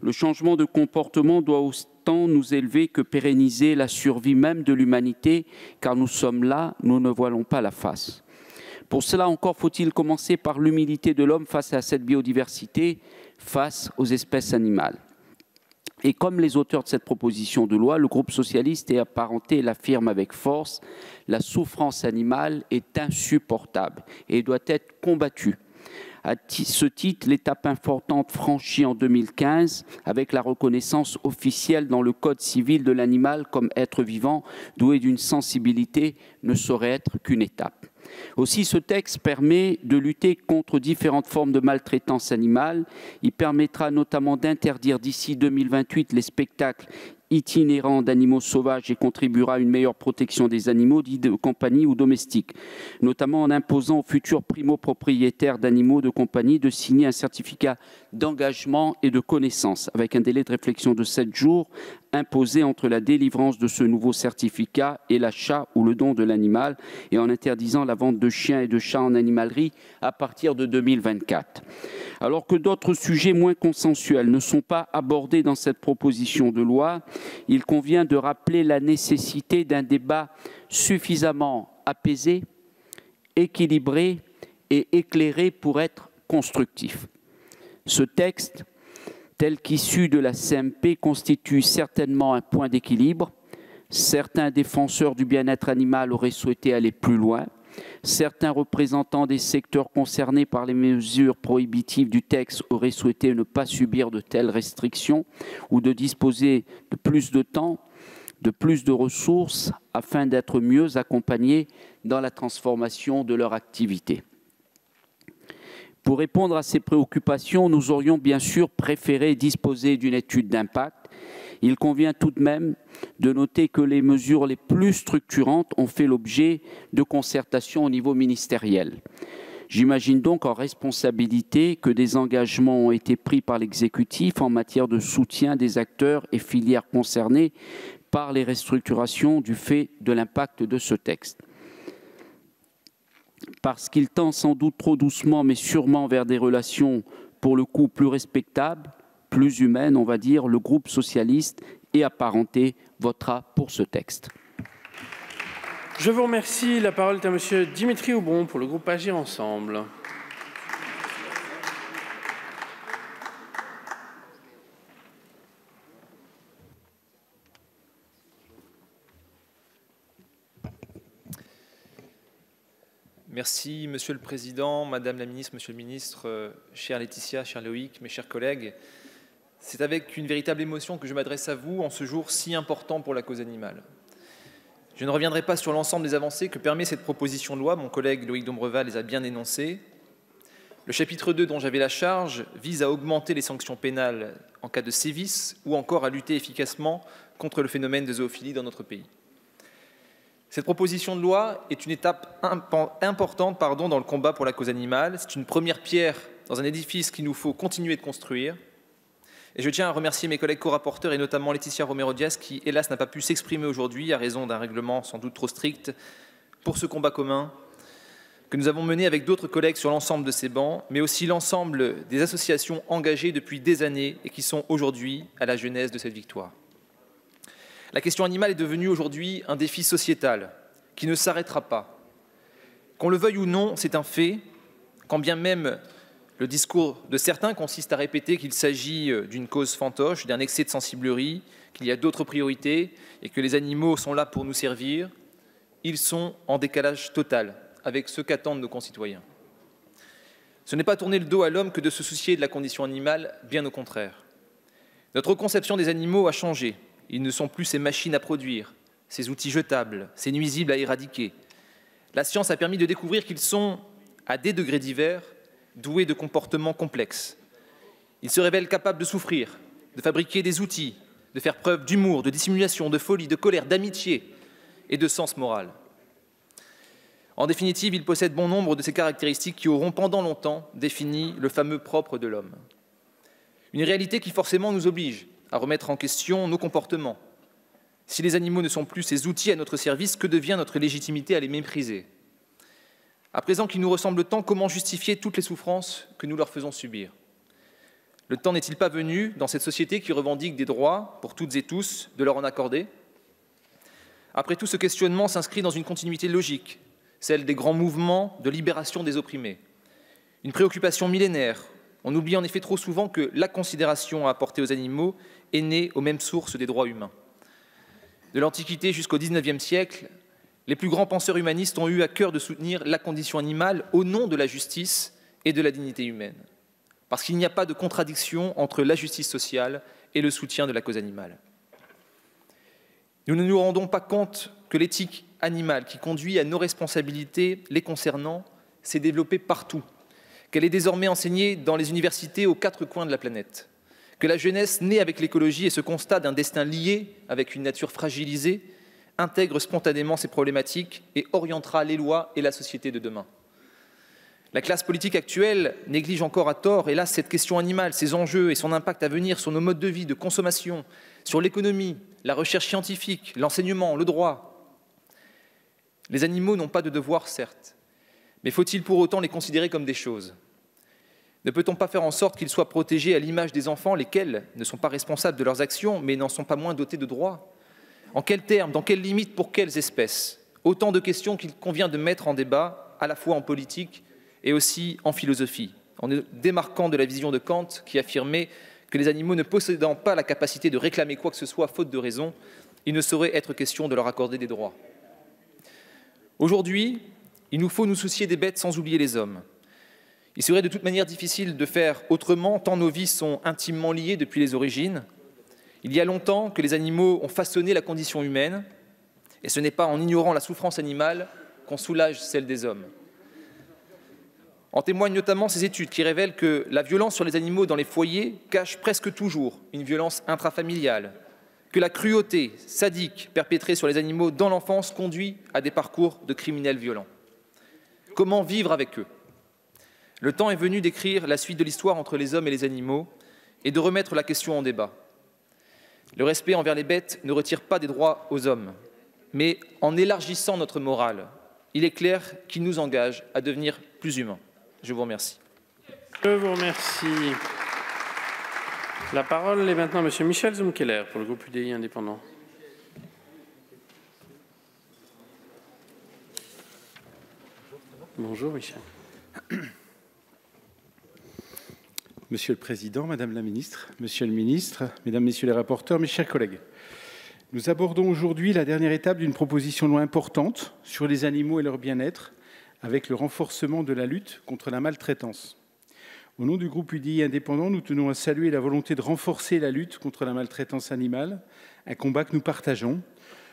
Le changement de comportement doit autant nous élever que pérenniser la survie même de l'humanité, car nous sommes là, nous ne voilons pas la face. Pour cela, encore faut-il commencer par l'humilité de l'homme face à cette biodiversité, face aux espèces animales. Et comme les auteurs de cette proposition de loi, le groupe socialiste et apparenté l'affirme avec force, la souffrance animale est insupportable et doit être combattue. À ce titre, l'étape importante franchie en 2015 avec la reconnaissance officielle dans le Code civil de l'animal comme être vivant doué d'une sensibilité ne saurait être qu'une étape. Aussi, ce texte permet de lutter contre différentes formes de maltraitance animale. Il permettra notamment d'interdire d'ici 2028 les spectacles itinérants d'animaux sauvages et contribuera à une meilleure protection des animaux dits de compagnie ou domestiques, notamment en imposant aux futurs primo-propriétaires d'animaux de compagnie de signer un certificat d'engagement et de connaissance avec un délai de réflexion de 7 jours imposé entre la délivrance de ce nouveau certificat et l'achat ou le don de l'animal et en interdisant la vente de chiens et de chats en animalerie à partir de 2024. Alors que d'autres sujets moins consensuels ne sont pas abordés dans cette proposition de loi, il convient de rappeler la nécessité d'un débat suffisamment apaisé, équilibré et éclairé pour être constructif. Ce texte, tel qu'issu de la CMP, constitue certainement un point d'équilibre. Certains défenseurs du bien-être animal auraient souhaité aller plus loin. Certains représentants des secteurs concernés par les mesures prohibitives du texte auraient souhaité ne pas subir de telles restrictions ou de disposer de plus de temps, de plus de ressources afin d'être mieux accompagnés dans la transformation de leur activité. Pour répondre à ces préoccupations, nous aurions bien sûr préféré disposer d'une étude d'impact. Il convient tout de même de noter que les mesures les plus structurantes ont fait l'objet de concertations au niveau ministériel. J'imagine donc en responsabilité que des engagements ont été pris par l'exécutif en matière de soutien des acteurs et filières concernés par les restructurations du fait de l'impact de ce texte. Parce qu'il tend sans doute trop doucement mais sûrement vers des relations pour le coup plus respectables, plus humaine, on va dire, le groupe socialiste et apparenté votera pour ce texte. Je vous remercie. La parole est à M. Dimitri Houbron pour le groupe Agir Ensemble. Merci, Monsieur le Président, Madame la Ministre, Monsieur le Ministre, chère Laetitia, cher Loïc, mes chers collègues. C'est avec une véritable émotion que je m'adresse à vous en ce jour si important pour la cause animale. Je ne reviendrai pas sur l'ensemble des avancées que permet cette proposition de loi, mon collègue Loïc Dombreval les a bien énoncées. Le chapitre 2 dont j'avais la charge vise à augmenter les sanctions pénales en cas de sévices ou encore à lutter efficacement contre le phénomène de zoophilie dans notre pays. Cette proposition de loi est une étape importante dans le combat pour la cause animale. C'est une première pierre dans un édifice qu'il nous faut continuer de construire. Et je tiens à remercier mes collègues co-rapporteurs et notamment Laetitia Romero-Diaz qui, hélas, n'a pas pu s'exprimer aujourd'hui à raison d'un règlement sans doute trop strict pour ce combat commun que nous avons mené avec d'autres collègues sur l'ensemble de ces bancs, mais aussi l'ensemble des associations engagées depuis des années et qui sont aujourd'hui à la genèse de cette victoire. La question animale est devenue aujourd'hui un défi sociétal qui ne s'arrêtera pas. Qu'on le veuille ou non, c'est un fait, quand bien même le discours de certains consiste à répéter qu'il s'agit d'une cause fantoche, d'un excès de sensiblerie, qu'il y a d'autres priorités et que les animaux sont là pour nous servir. Ils sont en décalage total avec ce qu'attendent nos concitoyens. Ce n'est pas tourner le dos à l'homme que de se soucier de la condition animale, bien au contraire. Notre conception des animaux a changé. Ils ne sont plus ces machines à produire, ces outils jetables, ces nuisibles à éradiquer. La science a permis de découvrir qu'ils sont, à des degrés divers, doués de comportements complexes. Ils se révèlent capables de souffrir, de fabriquer des outils, de faire preuve d'humour, de dissimulation, de folie, de colère, d'amitié et de sens moral. En définitive, ils possèdent bon nombre de ces caractéristiques qui auront pendant longtemps défini le fameux propre de l'homme. Une réalité qui forcément nous oblige à remettre en question nos comportements. Si les animaux ne sont plus ces outils à notre service, que devient notre légitimité à les mépriser ? À présent qu'ils nous ressemblent tant, comment justifier toutes les souffrances que nous leur faisons subir ? Le temps n'est-il pas venu, dans cette société qui revendique des droits pour toutes et tous, de leur en accorder ? Après tout, ce questionnement s'inscrit dans une continuité logique, celle des grands mouvements de libération des opprimés. Une préoccupation millénaire. On oublie en effet trop souvent que la considération à apporter aux animaux est née aux mêmes sources des droits humains. De l'Antiquité jusqu'au XIXe siècle, les plus grands penseurs humanistes ont eu à cœur de soutenir la condition animale au nom de la justice et de la dignité humaine. Parce qu'il n'y a pas de contradiction entre la justice sociale et le soutien de la cause animale. Nous ne nous rendons pas compte que l'éthique animale qui conduit à nos responsabilités les concernant s'est développée partout, qu'elle est désormais enseignée dans les universités aux quatre coins de la planète, que la jeunesse née avec l'écologie et ce constat d'un destin lié avec une nature fragilisée intègre spontanément ces problématiques et orientera les lois et la société de demain. La classe politique actuelle néglige encore à tort, hélas, cette question animale, ses enjeux et son impact à venir sur nos modes de vie, de consommation, sur l'économie, la recherche scientifique, l'enseignement, le droit. Les animaux n'ont pas de devoir, certes, mais faut-il pour autant les considérer comme des choses ? Ne peut-on pas faire en sorte qu'ils soient protégés à l'image des enfants, lesquels ne sont pas responsables de leurs actions, mais n'en sont pas moins dotés de droits ? En quels termes, dans quelles limites, pour quelles espèces ? Autant de questions qu'il convient de mettre en débat, à la fois en politique et aussi en philosophie, en nous démarquant de la vision de Kant qui affirmait que les animaux ne possédant pas la capacité de réclamer quoi que ce soit faute de raison, il ne saurait être question de leur accorder des droits. Aujourd'hui, il nous faut nous soucier des bêtes sans oublier les hommes. Il serait de toute manière difficile de faire autrement, tant nos vies sont intimement liées depuis les origines. Il y a longtemps que les animaux ont façonné la condition humaine, et ce n'est pas en ignorant la souffrance animale qu'on soulage celle des hommes. En témoignent notamment ces études qui révèlent que la violence sur les animaux dans les foyers cache presque toujours une violence intrafamiliale, que la cruauté sadique perpétrée sur les animaux dans l'enfance conduit à des parcours de criminels violents. Comment vivre avec eux ? Le temps est venu d'écrire la suite de l'histoire entre les hommes et les animaux et de remettre la question en débat. Le respect envers les bêtes ne retire pas des droits aux hommes, mais en élargissant notre morale, il est clair qu'il nous engage à devenir plus humains. Je vous remercie. Je vous remercie. La parole est maintenant à M. Michel Zumkeller pour le groupe UDI indépendant. Bonjour Michel. Monsieur le Président, Madame la Ministre, Monsieur le Ministre, Mesdames, Messieurs les rapporteurs, mes chers collègues. Nous abordons aujourd'hui la dernière étape d'une proposition de loi importante sur les animaux et leur bien-être, avec le renforcement de la lutte contre la maltraitance. Au nom du groupe UDI indépendant, nous tenons à saluer la volonté de renforcer la lutte contre la maltraitance animale, un combat que nous partageons.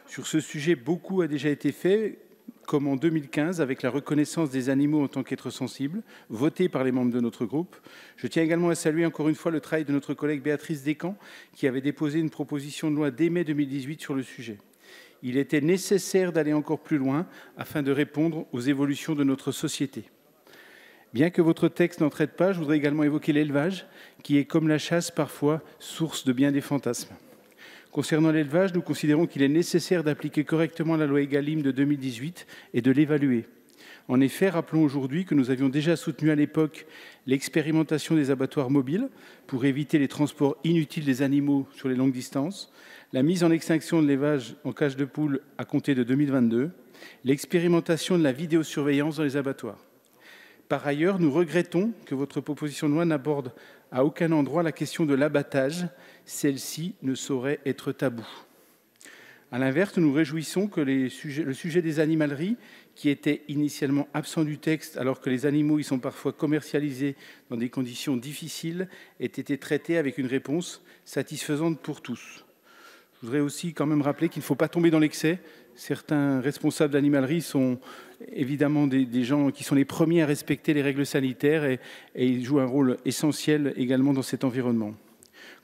Sur ce sujet, beaucoup a déjà été fait, comme en 2015 avec la reconnaissance des animaux en tant qu'êtres sensibles, votée par les membres de notre groupe. Je tiens également à saluer encore une fois le travail de notre collègue Béatrice Descamps, qui avait déposé une proposition de loi dès mai 2018 sur le sujet. Il était nécessaire d'aller encore plus loin afin de répondre aux évolutions de notre société. Bien que votre texte n'en traite pas, je voudrais également évoquer l'élevage, qui est, comme la chasse, parfois source de bien des fantasmes. Concernant l'élevage, nous considérons qu'il est nécessaire d'appliquer correctement la loi Egalim de 2018 et de l'évaluer. En effet, rappelons aujourd'hui que nous avions déjà soutenu à l'époque l'expérimentation des abattoirs mobiles pour éviter les transports inutiles des animaux sur les longues distances, la mise en extinction de l'élevage en cage de poule à compter de 2022, l'expérimentation de la vidéosurveillance dans les abattoirs. Par ailleurs, nous regrettons que votre proposition de loi n'aborde à aucun endroit la question de l'abattage. Celle-ci ne saurait être taboue. À l'inverse, nous nous réjouissons que le sujet des animaleries, qui était initialement absent du texte alors que les animaux y sont parfois commercialisés dans des conditions difficiles, ait été traité avec une réponse satisfaisante pour tous. Je voudrais aussi quand même rappeler qu'il ne faut pas tomber dans l'excès. Certains responsables d'animalerie sont évidemment des gens qui sont les premiers à respecter les règles sanitaires et ils jouent un rôle essentiel également dans cet environnement.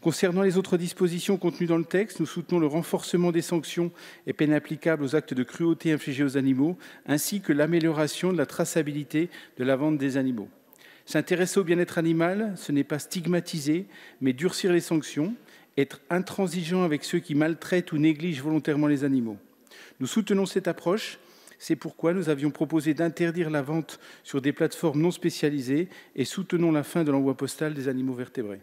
Concernant les autres dispositions contenues dans le texte, nous soutenons le renforcement des sanctions et peines applicables aux actes de cruauté infligés aux animaux, ainsi que l'amélioration de la traçabilité de la vente des animaux. S'intéresser au bien-être animal, ce n'est pas stigmatiser, mais durcir les sanctions, être intransigeant avec ceux qui maltraitent ou négligent volontairement les animaux. Nous soutenons cette approche. C'est pourquoi nous avions proposé d'interdire la vente sur des plateformes non spécialisées et soutenons la fin de l'envoi postal des animaux vertébrés.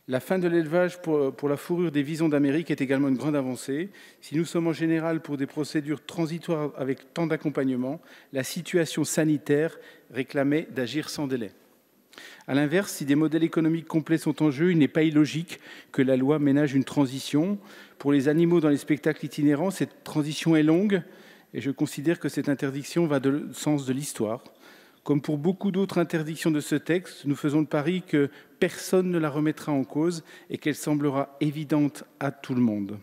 La fin de l'élevage pour la fourrure des visons d'Amérique est également une grande avancée. Si nous sommes en général pour des procédures transitoires avec tant d'accompagnement, la situation sanitaire réclamait d'agir sans délai. À l'inverse, si des modèles économiques complets sont en jeu, il n'est pas illogique que la loi ménage une transition. Pour les animaux dans les spectacles itinérants, cette transition est longue et je considère que cette interdiction va dans le sens de l'histoire. Comme pour beaucoup d'autres interdictions de ce texte, nous faisons le pari que personne ne la remettra en cause et qu'elle semblera évidente à tout le monde.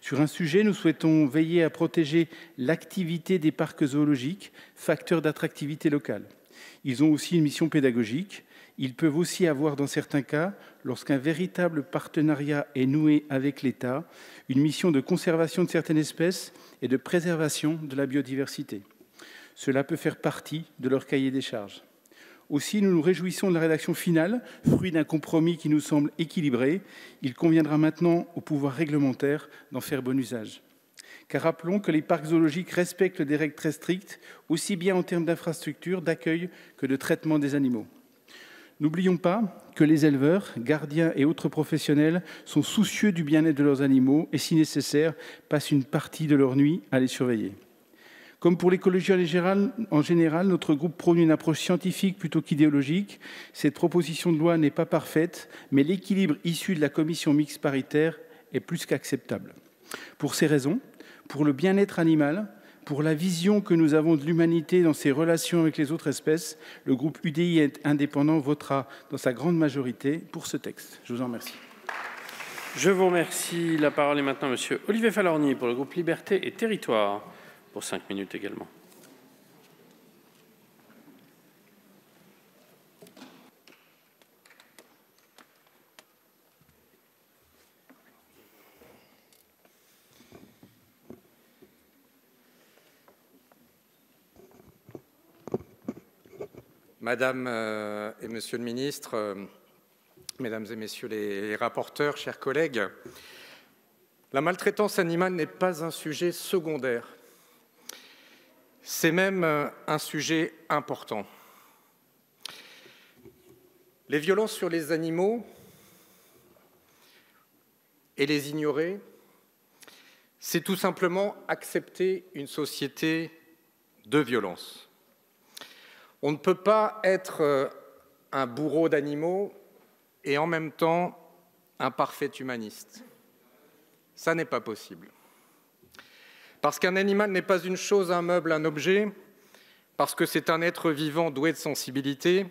Sur un sujet, nous souhaitons veiller à protéger l'activité des parcs zoologiques, facteur d'attractivité locale. Ils ont aussi une mission pédagogique. Ils peuvent aussi avoir, dans certains cas, lorsqu'un véritable partenariat est noué avec l'État, une mission de conservation de certaines espèces et de préservation de la biodiversité. Cela peut faire partie de leur cahier des charges. Aussi, nous nous réjouissons de la rédaction finale, fruit d'un compromis qui nous semble équilibré. Il conviendra maintenant au pouvoir réglementaire d'en faire bon usage. Car rappelons que les parcs zoologiques respectent des règles très strictes, aussi bien en termes d'infrastructures, d'accueil que de traitement des animaux. N'oublions pas que les éleveurs, gardiens et autres professionnels sont soucieux du bien-être de leurs animaux et, si nécessaire, passent une partie de leur nuit à les surveiller. Comme pour l'écologie en général, notre groupe prône une approche scientifique plutôt qu'idéologique. Cette proposition de loi n'est pas parfaite, mais l'équilibre issu de la commission mixte paritaire est plus qu'acceptable. Pour ces raisons, pour le bien-être animal, pour la vision que nous avons de l'humanité dans ses relations avec les autres espèces, le groupe UDI indépendant votera dans sa grande majorité pour ce texte. Je vous en remercie. Je vous remercie. La parole est maintenant à M. Olivier Falorni pour le groupe Liberté et Territoires, pour 5 minutes également. Madame et Monsieur le Ministre, Mesdames et Messieurs les rapporteurs, chers collègues, la maltraitance animale n'est pas un sujet secondaire. C'est même un sujet important. Les violences sur les animaux et les ignorer, c'est tout simplement accepter une société de violence. On ne peut pas être un bourreau d'animaux et en même temps un parfait humaniste. Ça n'est pas possible. Parce qu'un animal n'est pas une chose, un meuble, un objet, parce que c'est un être vivant doué de sensibilité.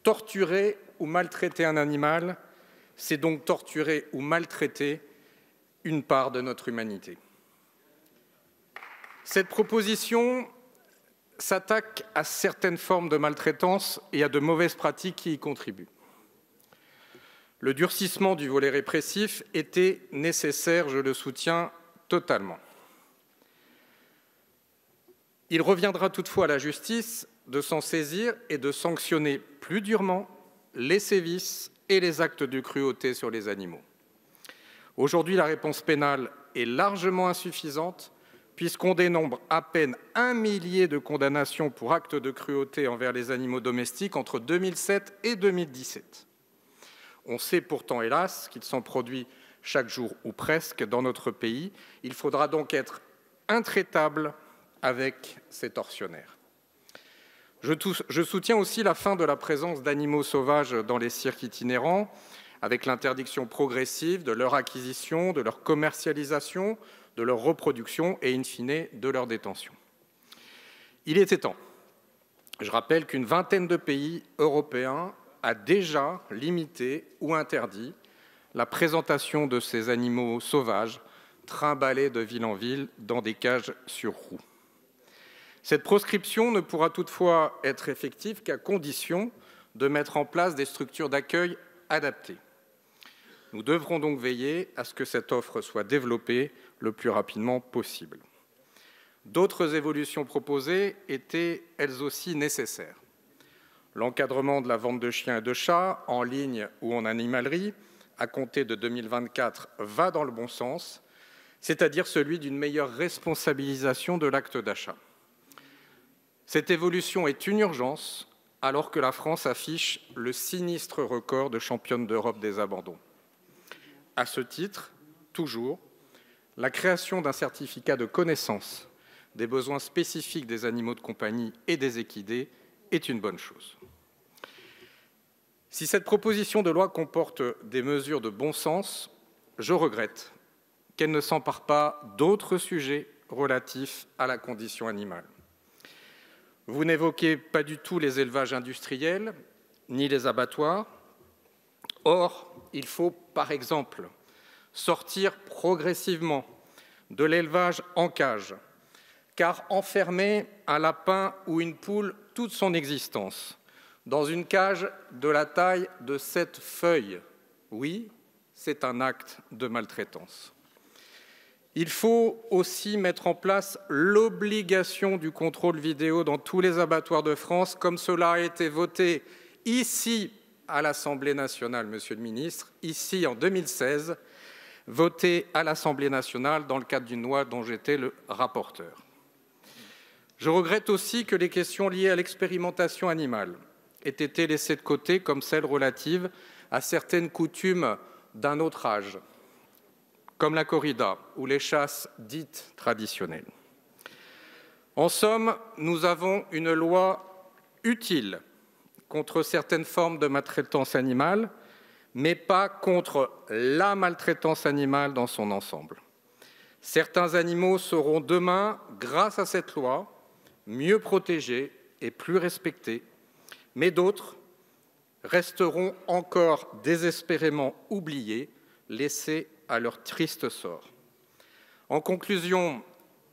Torturer ou maltraiter un animal, c'est donc torturer ou maltraiter une part de notre humanité. Cette proposition s'attaque à certaines formes de maltraitance et à de mauvaises pratiques qui y contribuent. Le durcissement du volet répressif était nécessaire, je le soutiens totalement. Il reviendra toutefois à la justice de s'en saisir et de sanctionner plus durement les sévices et les actes de cruauté sur les animaux. Aujourd'hui, la réponse pénale est largement insuffisante puisqu'on dénombre à peine 1 millier de condamnations pour actes de cruauté envers les animaux domestiques entre 2007 et 2017. On sait pourtant, hélas, qu'il s'en produit chaque jour ou presque dans notre pays. Il faudra donc être intraitable avec ces tortionnaires. Je soutiens aussi la fin de la présence d'animaux sauvages dans les cirques itinérants, avec l'interdiction progressive de leur acquisition, de leur commercialisation, de leur reproduction et, in fine, de leur détention. Il était temps. Je rappelle qu'une vingtaine de pays européens a déjà limité ou interdit la présentation de ces animaux sauvages trimballés de ville en ville dans des cages sur roues. Cette proscription ne pourra toutefois être effective qu'à condition de mettre en place des structures d'accueil adaptées. Nous devrons donc veiller à ce que cette offre soit développée le plus rapidement possible. D'autres évolutions proposées étaient elles aussi nécessaires. L'encadrement de la vente de chiens et de chats, en ligne ou en animalerie, à compter de 2024, va dans le bon sens, c'est-à-dire celui d'une meilleure responsabilisation de l'acte d'achat. Cette évolution est une urgence, alors que la France affiche le sinistre record de championne d'Europe des abandons. À ce titre, toujours, la création d'un certificat de connaissance des besoins spécifiques des animaux de compagnie et des équidés est une bonne chose. Si cette proposition de loi comporte des mesures de bon sens, je regrette qu'elle ne s'empare pas d'autres sujets relatifs à la condition animale. Vous n'évoquez pas du tout les élevages industriels, ni les abattoirs. Or, il faut, par exemple, sortir progressivement de l'élevage en cage, car enfermer un lapin ou une poule toute son existence dans une cage de la taille de cette feuille, oui, c'est un acte de maltraitance. Il faut aussi mettre en place l'obligation du contrôle vidéo dans tous les abattoirs de France, comme cela a été voté ici à l'Assemblée nationale, Monsieur le Ministre, ici en 2016, voté à l'Assemblée nationale dans le cadre d'une loi dont j'étais le rapporteur. Je regrette aussi que les questions liées à l'expérimentation animale aient été laissées de côté, comme celles relatives à certaines coutumes d'un autre âge, comme la corrida ou les chasses dites traditionnelles. En somme, nous avons une loi utile contre certaines formes de maltraitance animale, mais pas contre la maltraitance animale dans son ensemble. Certains animaux seront demain, grâce à cette loi, mieux protégés et plus respectés, mais d'autres resteront encore désespérément oubliés, laissés à leur triste sort. En conclusion,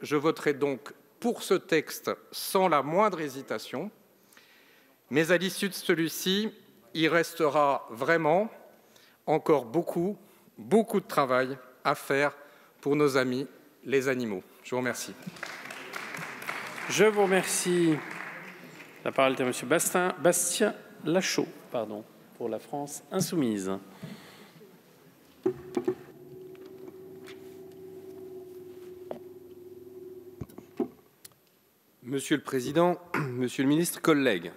je voterai donc pour ce texte sans la moindre hésitation, mais à l'issue de celui-ci, il restera vraiment encore beaucoup de travail à faire pour nos amis les animaux. Je vous remercie. Je vous remercie. La parole est à Monsieur Bastien Lachaud, pour la France insoumise. Monsieur le Président, Monsieur le Ministre, collègues,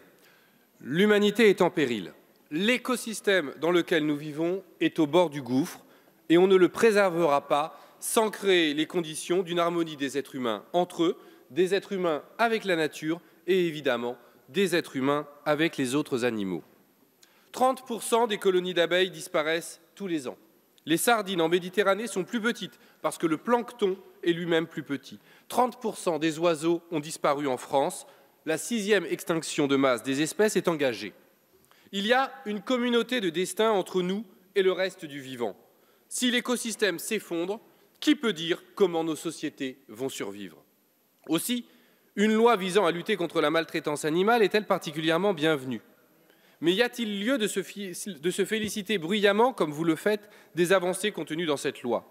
l'humanité est en péril. L'écosystème dans lequel nous vivons est au bord du gouffre et on ne le préservera pas sans créer les conditions d'une harmonie des êtres humains entre eux, des êtres humains avec la nature et évidemment des êtres humains avec les autres animaux. 30% des colonies d'abeilles disparaissent tous les ans. Les sardines en Méditerranée sont plus petites parce que le plancton est lui-même plus petit. 30% des oiseaux ont disparu en France. La 6e extinction de masse des espèces est engagée. Il y a une communauté de destin entre nous et le reste du vivant. Si l'écosystème s'effondre, qui peut dire comment nos sociétés vont survivre? Aussi, une loi visant à lutter contre la maltraitance animale est-elle particulièrement bienvenue? Mais y a-t-il lieu de se féliciter bruyamment, comme vous le faites, des avancées contenues dans cette loi?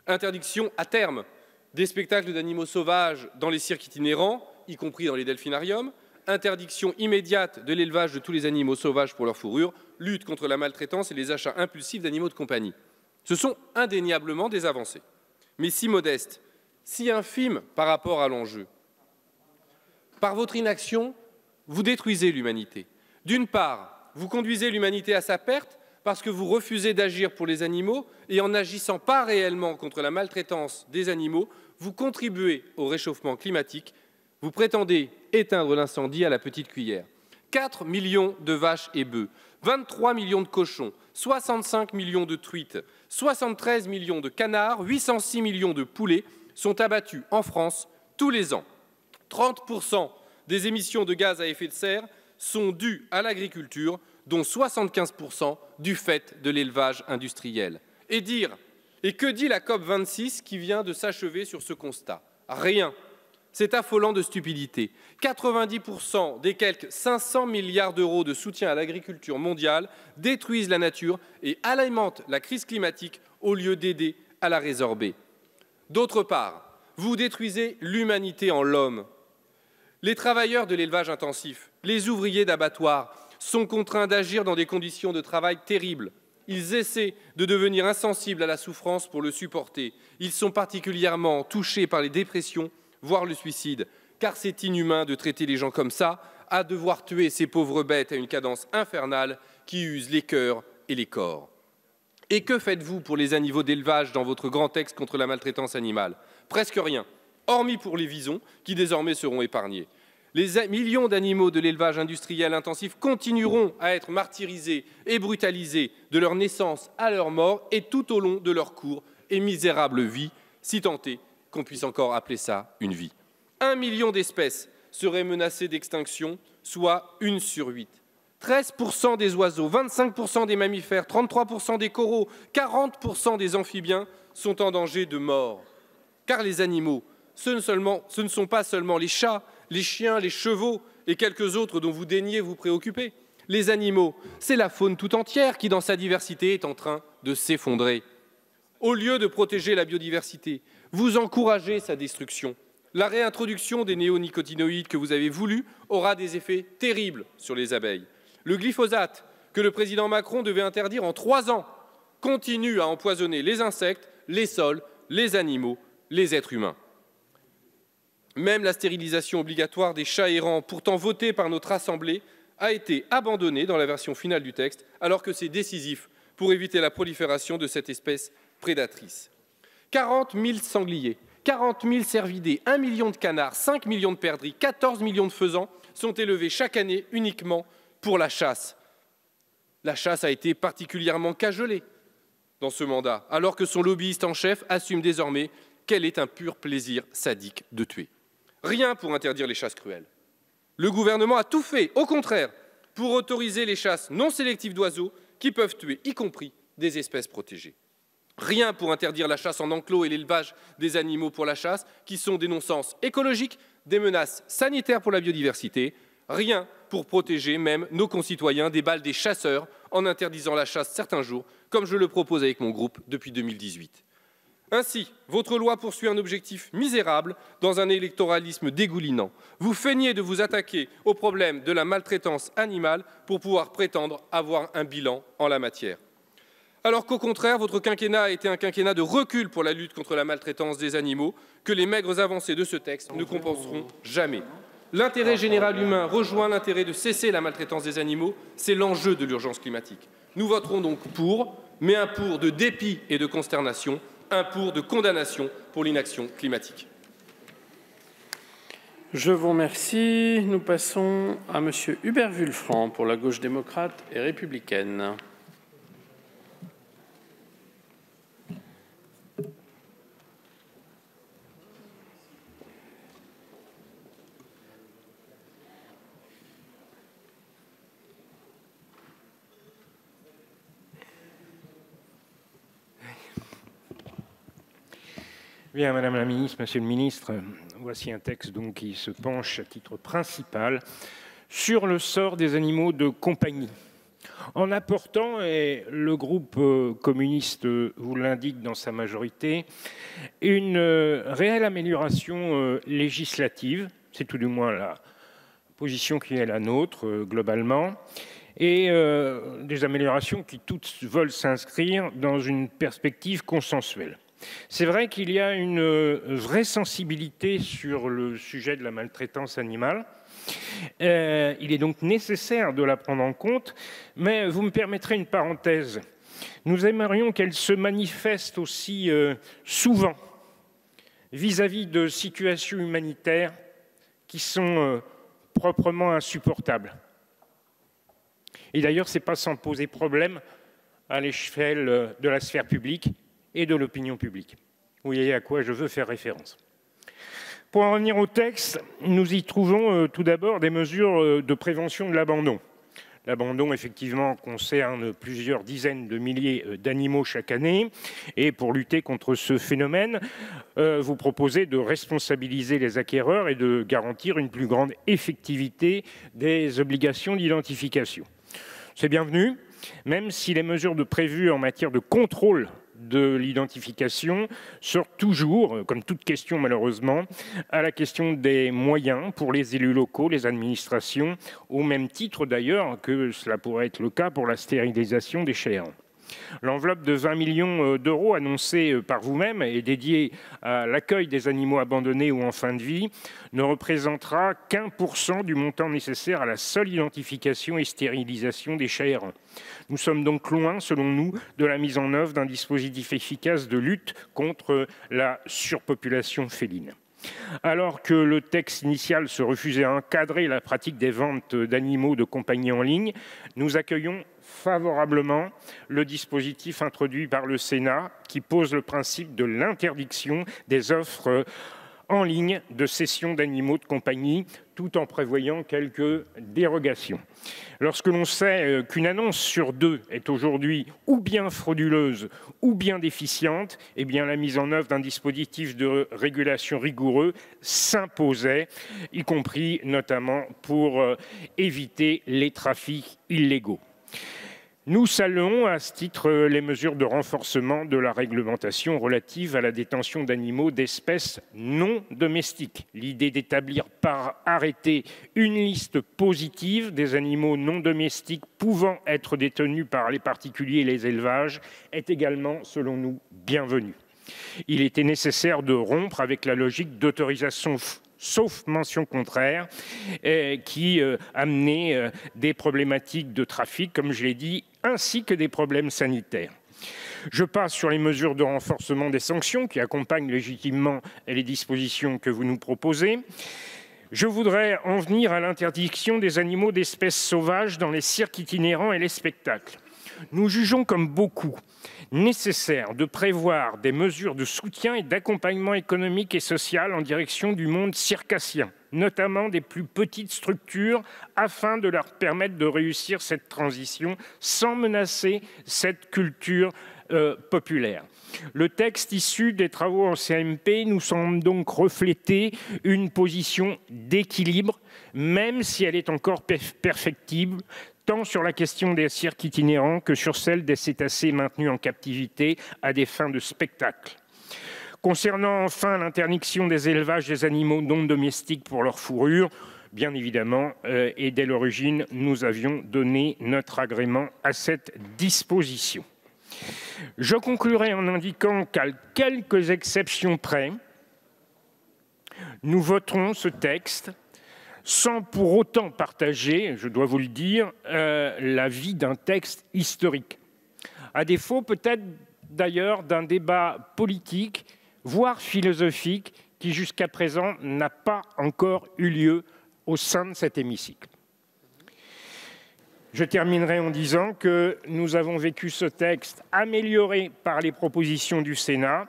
Interdiction à terme des spectacles d'animaux sauvages dans les cirques itinérants, y compris dans les delphinariums, interdiction immédiate de l'élevage de tous les animaux sauvages pour leur fourrure, lutte contre la maltraitance et les achats impulsifs d'animaux de compagnie. Ce sont indéniablement des avancées, mais si modestes, si infimes par rapport à l'enjeu. Par votre inaction, vous détruisez l'humanité. D'une part, vous conduisez l'humanité à sa perte parce que vous refusez d'agir pour les animaux et en n'agissant pas réellement contre la maltraitance des animaux, vous contribuez au réchauffement climatique. Vous prétendez éteindre l'incendie à la petite cuillère. 4 millions de vaches et bœufs, 23 millions de cochons, 65 millions de truites, 73 millions de canards, 806 millions de poulets sont abattus en France tous les ans. 30% des émissions de gaz à effet de serre sont dues à l'agriculture, dont 75% du fait de l'élevage industriel. Et que dit la COP26 qui vient de s'achever sur ce constat? Rien. C'est affolant de stupidité. 90% des quelques 500 milliards d'euros de soutien à l'agriculture mondiale détruisent la nature et alimentent la crise climatique au lieu d'aider à la résorber. D'autre part, vous détruisez l'humanité en l'homme. Les travailleurs de l'élevage intensif, les ouvriers d'abattoirs sont contraints d'agir dans des conditions de travail terribles. Ils essaient de devenir insensibles à la souffrance pour le supporter. Ils sont particulièrement touchés par les dépressions, voire le suicide, car c'est inhumain de traiter les gens comme ça, à devoir tuer ces pauvres bêtes à une cadence infernale qui use les cœurs et les corps. Et que faites-vous pour les animaux d'élevage dans votre grand texte contre la maltraitance animale? Presque rien, hormis pour les visons, qui désormais seront épargnés. Les millions d'animaux de l'élevage industriel intensif continueront à être martyrisés et brutalisés de leur naissance à leur mort et tout au long de leur courte et misérable vie, si tant est qu'on puisse encore appeler ça une vie. 1 million d'espèces seraient menacées d'extinction, soit 1 sur 8. 13% des oiseaux, 25% des mammifères, 33% des coraux, 40% des amphibiens sont en danger de mort. Car les animaux, ce ne sont pas seulement les chats, les chiens, les chevaux et quelques autres dont vous daignez vous préoccuper. Les animaux, c'est la faune tout entière qui, dans sa diversité, est en train de s'effondrer. Au lieu de protéger la biodiversité, vous encouragez sa destruction. La réintroduction des néonicotinoïdes que vous avez voulu aura des effets terribles sur les abeilles. Le glyphosate, que le président Macron devait interdire en 3 ans, continue à empoisonner les insectes, les sols, les animaux, les êtres humains. Même la stérilisation obligatoire des chats errants, pourtant votée par notre Assemblée, a été abandonnée dans la version finale du texte, alors que c'est décisif pour éviter la prolifération de cette espèce prédatrice. 40 000 sangliers, 40 000 cervidés, 1 million de canards, 5 millions de perdrix, 14 millions de faisans sont élevés chaque année uniquement pour la chasse. La chasse a été particulièrement cajolée dans ce mandat, alors que son lobbyiste en chef assume désormais qu'elle est un pur plaisir sadique de tuer. Rien pour interdire les chasses cruelles. Le gouvernement a tout fait, au contraire, pour autoriser les chasses non sélectives d'oiseaux qui peuvent tuer, y compris des espèces protégées. Rien pour interdire la chasse en enclos et l'élevage des animaux pour la chasse, qui sont des non-sens écologiques, des menaces sanitaires pour la biodiversité. Rien pour protéger même nos concitoyens des balles des chasseurs en interdisant la chasse certains jours, comme je le propose avec mon groupe depuis 2018. Ainsi, votre loi poursuit un objectif misérable dans un électoralisme dégoulinant. Vous feignez de vous attaquer au problème de la maltraitance animale pour pouvoir prétendre avoir un bilan en la matière. Alors qu'au contraire, votre quinquennat a été un quinquennat de recul pour la lutte contre la maltraitance des animaux, que les maigres avancées de ce texte ne compenseront jamais. L'intérêt général humain rejoint l'intérêt de cesser la maltraitance des animaux, c'est l'enjeu de l'urgence climatique. Nous voterons donc pour, mais un pour de dépit et de consternation, un pour de condamnation pour l'inaction climatique. Je vous remercie. Nous passons à Monsieur Hubert Wulfranc pour la gauche démocrate et républicaine. Bien, Madame la Ministre, Monsieur le Ministre, voici un texte donc qui se penche à titre principal sur le sort des animaux de compagnie, en apportant, et le groupe communiste vous l'indique dans sa majorité, une réelle amélioration législative, c'est tout du moins la position qui est la nôtre globalement, et des améliorations qui toutes veulent s'inscrire dans une perspective consensuelle. C'est vrai qu'il y a une vraie sensibilité sur le sujet de la maltraitance animale. Il est donc nécessaire de la prendre en compte, mais vous me permettrez une parenthèse. Nous aimerions qu'elle se manifeste aussi souvent vis-à-vis de situations humanitaires qui sont proprement insupportables. Et d'ailleurs, ce n'est pas sans poser problème à l'échelle de la sphère publique et de l'opinion publique. Vous voyez à quoi je veux faire référence. Pour en revenir au texte, nous y trouvons tout d'abord des mesures de prévention de l'abandon. L'abandon, effectivement, concerne plusieurs dizaines de milliers d'animaux chaque année. Et pour lutter contre ce phénomène, vous proposez de responsabiliser les acquéreurs et de garantir une plus grande effectivité des obligations d'identification. C'est bienvenu, même si les mesures prévues en matière de contrôle de l'identification sortent toujours, comme toute question malheureusement, à la question des moyens pour les élus locaux, les administrations, au même titre d'ailleurs que cela pourrait être le cas pour la stérilisation des chairs. L'enveloppe de 20 millions d'euros annoncée par vous-même et dédiée à l'accueil des animaux abandonnés ou en fin de vie ne représentera qu'1% du montant nécessaire à la seule identification et stérilisation des chats errants. Nous sommes donc loin, selon nous, de la mise en œuvre d'un dispositif efficace de lutte contre la surpopulation féline. Alors que le texte initial se refusait à encadrer la pratique des ventes d'animaux de compagnie en ligne, nous accueillons favorablement le dispositif introduit par le Sénat qui pose le principe de l'interdiction des offres en ligne de cession d'animaux de compagnie, tout en prévoyant quelques dérogations. Lorsque l'on sait qu'une annonce sur deux est aujourd'hui ou bien frauduleuse ou bien déficiente, eh bien la mise en œuvre d'un dispositif de régulation rigoureux s'imposait, y compris notamment pour éviter les trafics illégaux. Nous saluons à ce titre les mesures de renforcement de la réglementation relative à la détention d'animaux d'espèces non domestiques. L'idée d'établir par arrêté une liste positive des animaux non domestiques pouvant être détenus par les particuliers et les élevages est également, selon nous, bienvenue. Il était nécessaire de rompre avec la logique d'autorisation sauf mention contraire, qui amenait des problématiques de trafic, comme je l'ai dit, ainsi que des problèmes sanitaires. Je passe sur les mesures de renforcement des sanctions qui accompagnent légitimement les dispositions que vous nous proposez. Je voudrais en venir à l'interdiction des animaux d'espèces sauvages dans les cirques itinérants et les spectacles. Nous jugeons comme beaucoup nécessaire de prévoir des mesures de soutien et d'accompagnement économique et social en direction du monde circassien, notamment des plus petites structures, afin de leur permettre de réussir cette transition sans menacer cette culture populaire. Le texte issu des travaux en CMP nous semble donc refléter une position d'équilibre, même si elle est encore perfectible, tant sur la question des cirques itinérants que sur celle des cétacés maintenus en captivité à des fins de spectacle. Concernant enfin l'interdiction des élevages des animaux non domestiques pour leur fourrure, bien évidemment, et dès l'origine, nous avions donné notre agrément à cette disposition. Je conclurai en indiquant qu'à quelques exceptions près, nous voterons ce texte sans pour autant partager, je dois vous le dire, l'avis d'un texte historique. À défaut peut-être d'ailleurs d'un débat politique, voire philosophique, qui jusqu'à présent n'a pas encore eu lieu au sein de cet hémicycle. Je terminerai en disant que nous avons vécu ce texte amélioré par les propositions du Sénat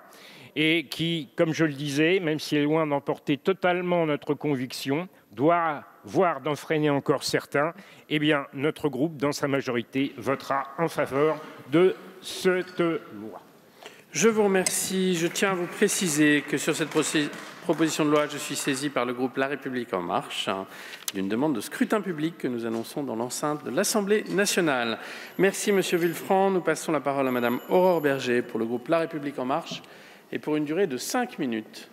et qui, comme je le disais, même s'il est loin d'emporter totalement notre conviction, doit, voire d'en freiner encore certains, eh bien, notre groupe, dans sa majorité, votera en faveur de cette loi. Je vous remercie. Je tiens à vous préciser que sur cette proposition de loi, je suis saisi par le groupe La République En Marche d'une demande de scrutin public que nous annonçons dans l'enceinte de l'Assemblée nationale. Merci Monsieur Villefranc. Nous passons la parole à Madame Aurore Berger pour le groupe La République En Marche et pour une durée de 5 minutes.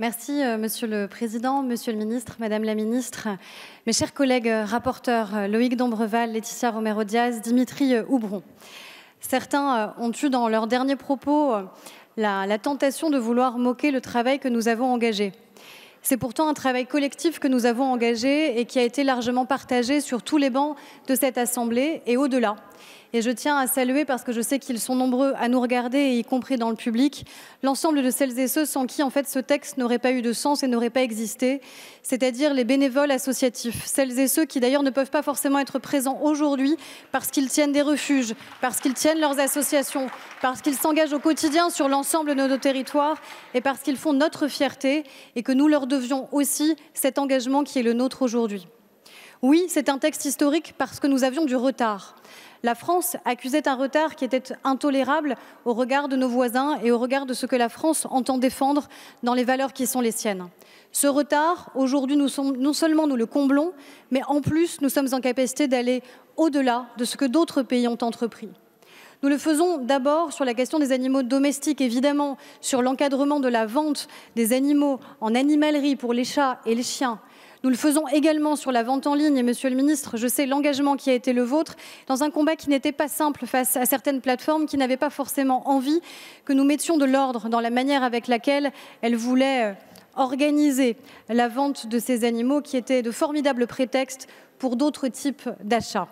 Merci, Monsieur le Président, Monsieur le Ministre, Madame la Ministre, mes chers collègues rapporteurs Loïc Dombreval, Laetitia Romero-Diaz, Dimitri Houbron. Certains ont eu dans leurs derniers propos la tentation de vouloir moquer le travail que nous avons engagé. C'est pourtant un travail collectif que nous avons engagé et qui a été largement partagé sur tous les bancs de cette Assemblée et au-delà. Et je tiens à saluer, parce que je sais qu'ils sont nombreux à nous regarder, y compris dans le public, l'ensemble de celles et ceux sans qui, en fait, ce texte n'aurait pas eu de sens et n'aurait pas existé, c'est-à-dire les bénévoles associatifs, celles et ceux qui, d'ailleurs, ne peuvent pas forcément être présents aujourd'hui parce qu'ils tiennent des refuges, parce qu'ils tiennent leurs associations, parce qu'ils s'engagent au quotidien sur l'ensemble de nos territoires et parce qu'ils font notre fierté et que nous leur devions aussi cet engagement qui est le nôtre aujourd'hui. Oui, c'est un texte historique parce que nous avions du retard. La France accusait un retard qui était intolérable au regard de nos voisins et au regard de ce que la France entend défendre dans les valeurs qui sont les siennes. Ce retard, aujourd'hui, non seulement nous le comblons, mais en plus, nous sommes en capacité d'aller au-delà de ce que d'autres pays ont entrepris. Nous le faisons d'abord sur la question des animaux domestiques, évidemment, sur l'encadrement de la vente des animaux en animalerie pour les chats et les chiens. Nous le faisons également sur la vente en ligne. Et Monsieur le Ministre, je sais l'engagement qui a été le vôtre dans un combat qui n'était pas simple face à certaines plateformes qui n'avaient pas forcément envie que nous mettions de l'ordre dans la manière avec laquelle elles voulaient organiser la vente de ces animaux qui étaient de formidables prétextes pour d'autres types d'achats.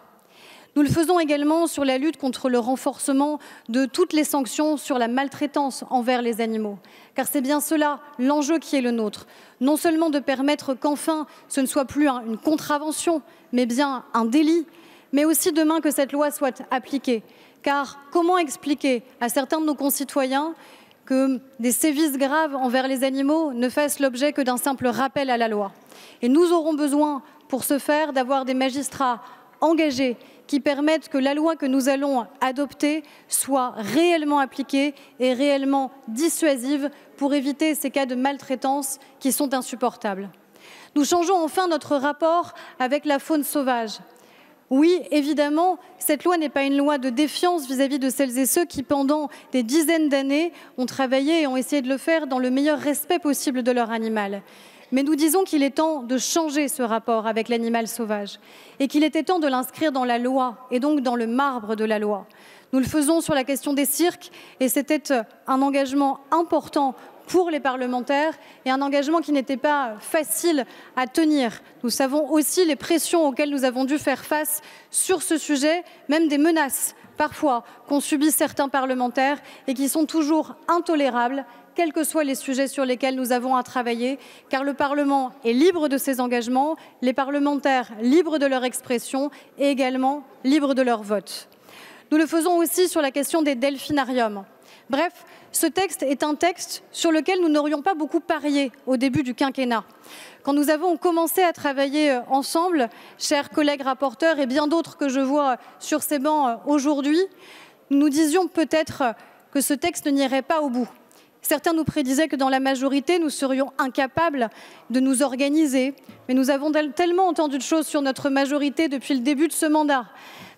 Nous le faisons également sur la lutte contre le renforcement de toutes les sanctions sur la maltraitance envers les animaux. Car c'est bien cela l'enjeu qui est le nôtre. Non seulement de permettre qu'enfin ce ne soit plus une contravention, mais bien un délit, mais aussi demain que cette loi soit appliquée. Car comment expliquer à certains de nos concitoyens que des sévices graves envers les animaux ne fassent l'objet que d'un simple rappel à la loi? Et nous aurons besoin, pour ce faire, d'avoir des magistrats engagés qui permettent que la loi que nous allons adopter soit réellement appliquée et réellement dissuasive pour éviter ces cas de maltraitance qui sont insupportables. Nous changeons enfin notre rapport avec la faune sauvage. Oui, évidemment, cette loi n'est pas une loi de défiance vis-à-vis de celles et ceux qui, pendant des dizaines d'années, ont travaillé et ont essayé de le faire dans le meilleur respect possible de leur animal. Mais nous disons qu'il est temps de changer ce rapport avec l'animal sauvage et qu'il était temps de l'inscrire dans la loi et donc dans le marbre de la loi. Nous le faisons sur la question des cirques et c'était un engagement important pour les parlementaires et un engagement qui n'était pas facile à tenir. Nous savons aussi les pressions auxquelles nous avons dû faire face sur ce sujet, même des menaces parfois qu'ont subi certains parlementaires et qui sont toujours intolérables, quels que soient les sujets sur lesquels nous avons à travailler, car le Parlement est libre de ses engagements, les parlementaires libres de leur expression et également libres de leur vote. Nous le faisons aussi sur la question des delphinariums. Bref, ce texte est un texte sur lequel nous n'aurions pas beaucoup parié au début du quinquennat. Quand nous avons commencé à travailler ensemble, chers collègues rapporteurs et bien d'autres que je vois sur ces bancs aujourd'hui, nous disions peut-être que ce texte n'irait pas au bout. Certains nous prédisaient que dans la majorité, nous serions incapables de nous organiser. Mais nous avons tellement entendu de choses sur notre majorité depuis le début de ce mandat.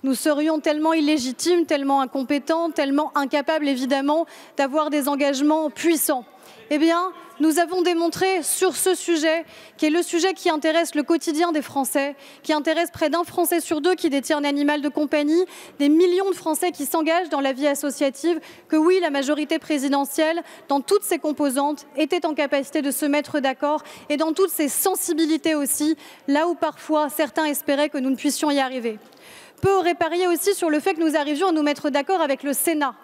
Nous serions tellement illégitimes, tellement incompétents, tellement incapables, évidemment, d'avoir des engagements puissants. Eh bien, nous avons démontré sur ce sujet, qui est le sujet qui intéresse le quotidien des Français, qui intéresse près d'un Français sur deux qui détient un animal de compagnie, des millions de Français qui s'engagent dans la vie associative, que oui, la majorité présidentielle, dans toutes ses composantes, était en capacité de se mettre d'accord et dans toutes ses sensibilités aussi, là où parfois certains espéraient que nous ne puissions y arriver. Peu auraient parié aussi sur le fait que nous arrivions à nous mettre d'accord avec le Sénat.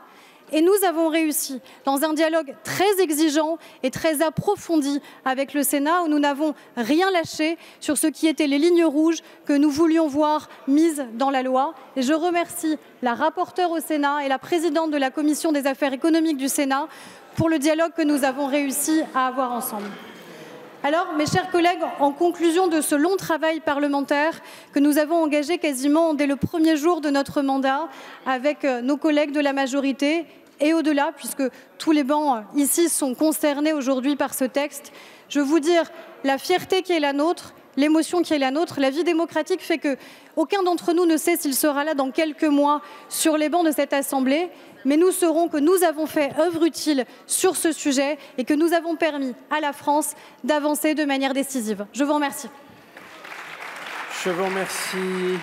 Et nous avons réussi, dans un dialogue très exigeant et très approfondi avec le Sénat, où nous n'avons rien lâché sur ce qui étaient les lignes rouges que nous voulions voir mises dans la loi. Et je remercie la rapporteure au Sénat et la présidente de la Commission des affaires économiques du Sénat pour le dialogue que nous avons réussi à avoir ensemble. Alors, mes chers collègues, en conclusion de ce long travail parlementaire que nous avons engagé quasiment dès le premier jour de notre mandat avec nos collègues de la majorité et au-delà, puisque tous les bancs ici sont concernés aujourd'hui par ce texte, je veux vous dire la fierté qui est la nôtre, l'émotion qui est la nôtre. La vie démocratique fait qu'aucun d'entre nous ne sait s'il sera là dans quelques mois sur les bancs de cette Assemblée, mais nous saurons que nous avons fait œuvre utile sur ce sujet et que nous avons permis à la France d'avancer de manière décisive. Je vous remercie. Je vous remercie.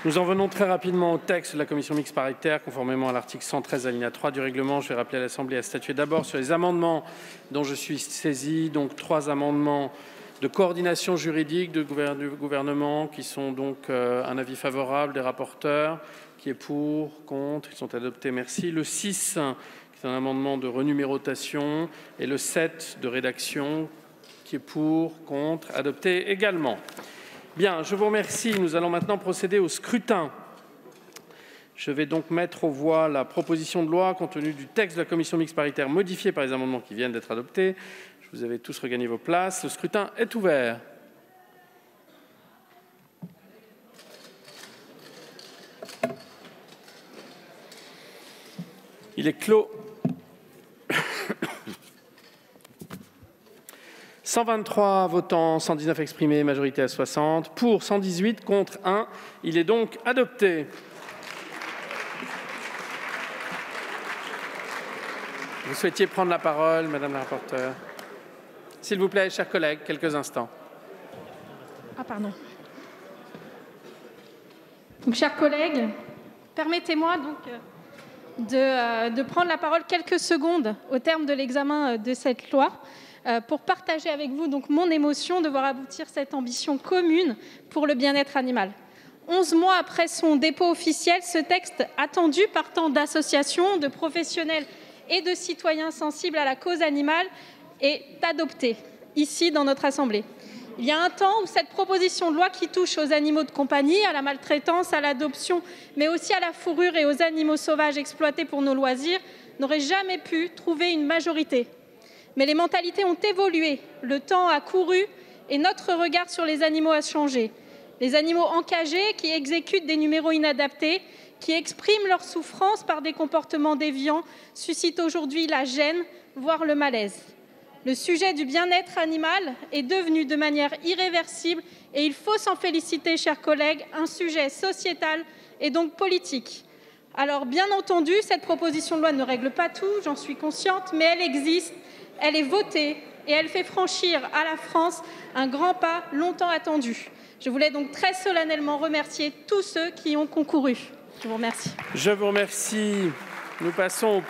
Nous en venons très rapidement au texte de la commission mixte paritaire. Conformément à l'article 113 alinéa 3 du règlement, je vais rappeler à l'Assemblée à statuer d'abord sur les amendements dont je suis saisi. Donc 3 amendements de coordination juridique du gouvernement qui sont donc un avis favorable des rapporteurs. Qui est pour, contre, ils sont adoptés, merci. Le 6, qui est un amendement de renumérotation, et le 7 de rédaction, qui est pour, contre, adopté également. Bien, je vous remercie. Nous allons maintenant procéder au scrutin. Je vais donc mettre aux voix la proposition de loi compte tenu du texte de la commission mixte paritaire modifié par les amendements qui viennent d'être adoptés. Vous avez tous regagné vos places. Le scrutin est ouvert. Il est clos. 123 votants, 119 exprimés, majorité à 60. Pour 118, contre 1. Il est donc adopté. Vous souhaitiez prendre la parole, Madame la rapporteure. S'il vous plaît, chers collègues, quelques instants. Ah, pardon. Donc, chers collègues, permettez-moi donc de prendre la parole quelques secondes au terme de l'examen de cette loi pour partager avec vous donc mon émotion de voir aboutir cette ambition commune pour le bien-être animal. 11 mois après son dépôt officiel, ce texte attendu par tant d'associations, de professionnels et de citoyens sensibles à la cause animale est adopté ici dans notre Assemblée. Il y a un temps où cette proposition de loi qui touche aux animaux de compagnie, à la maltraitance, à l'adoption, mais aussi à la fourrure et aux animaux sauvages exploités pour nos loisirs, n'aurait jamais pu trouver une majorité. Mais les mentalités ont évolué, le temps a couru et notre regard sur les animaux a changé. Les animaux encagés qui exécutent des numéros inadaptés, qui expriment leur souffrance par des comportements déviants, suscitent aujourd'hui la gêne, voire le malaise. Le sujet du bien-être animal est devenu de manière irréversible et il faut s'en féliciter, chers collègues, un sujet sociétal et donc politique. Alors, bien entendu, cette proposition de loi ne règle pas tout, j'en suis consciente, mais elle existe, elle est votée et elle fait franchir à la France un grand pas longtemps attendu. Je voulais donc très solennellement remercier tous ceux qui y ont concouru. Je vous remercie. Je vous remercie. Nous passons au point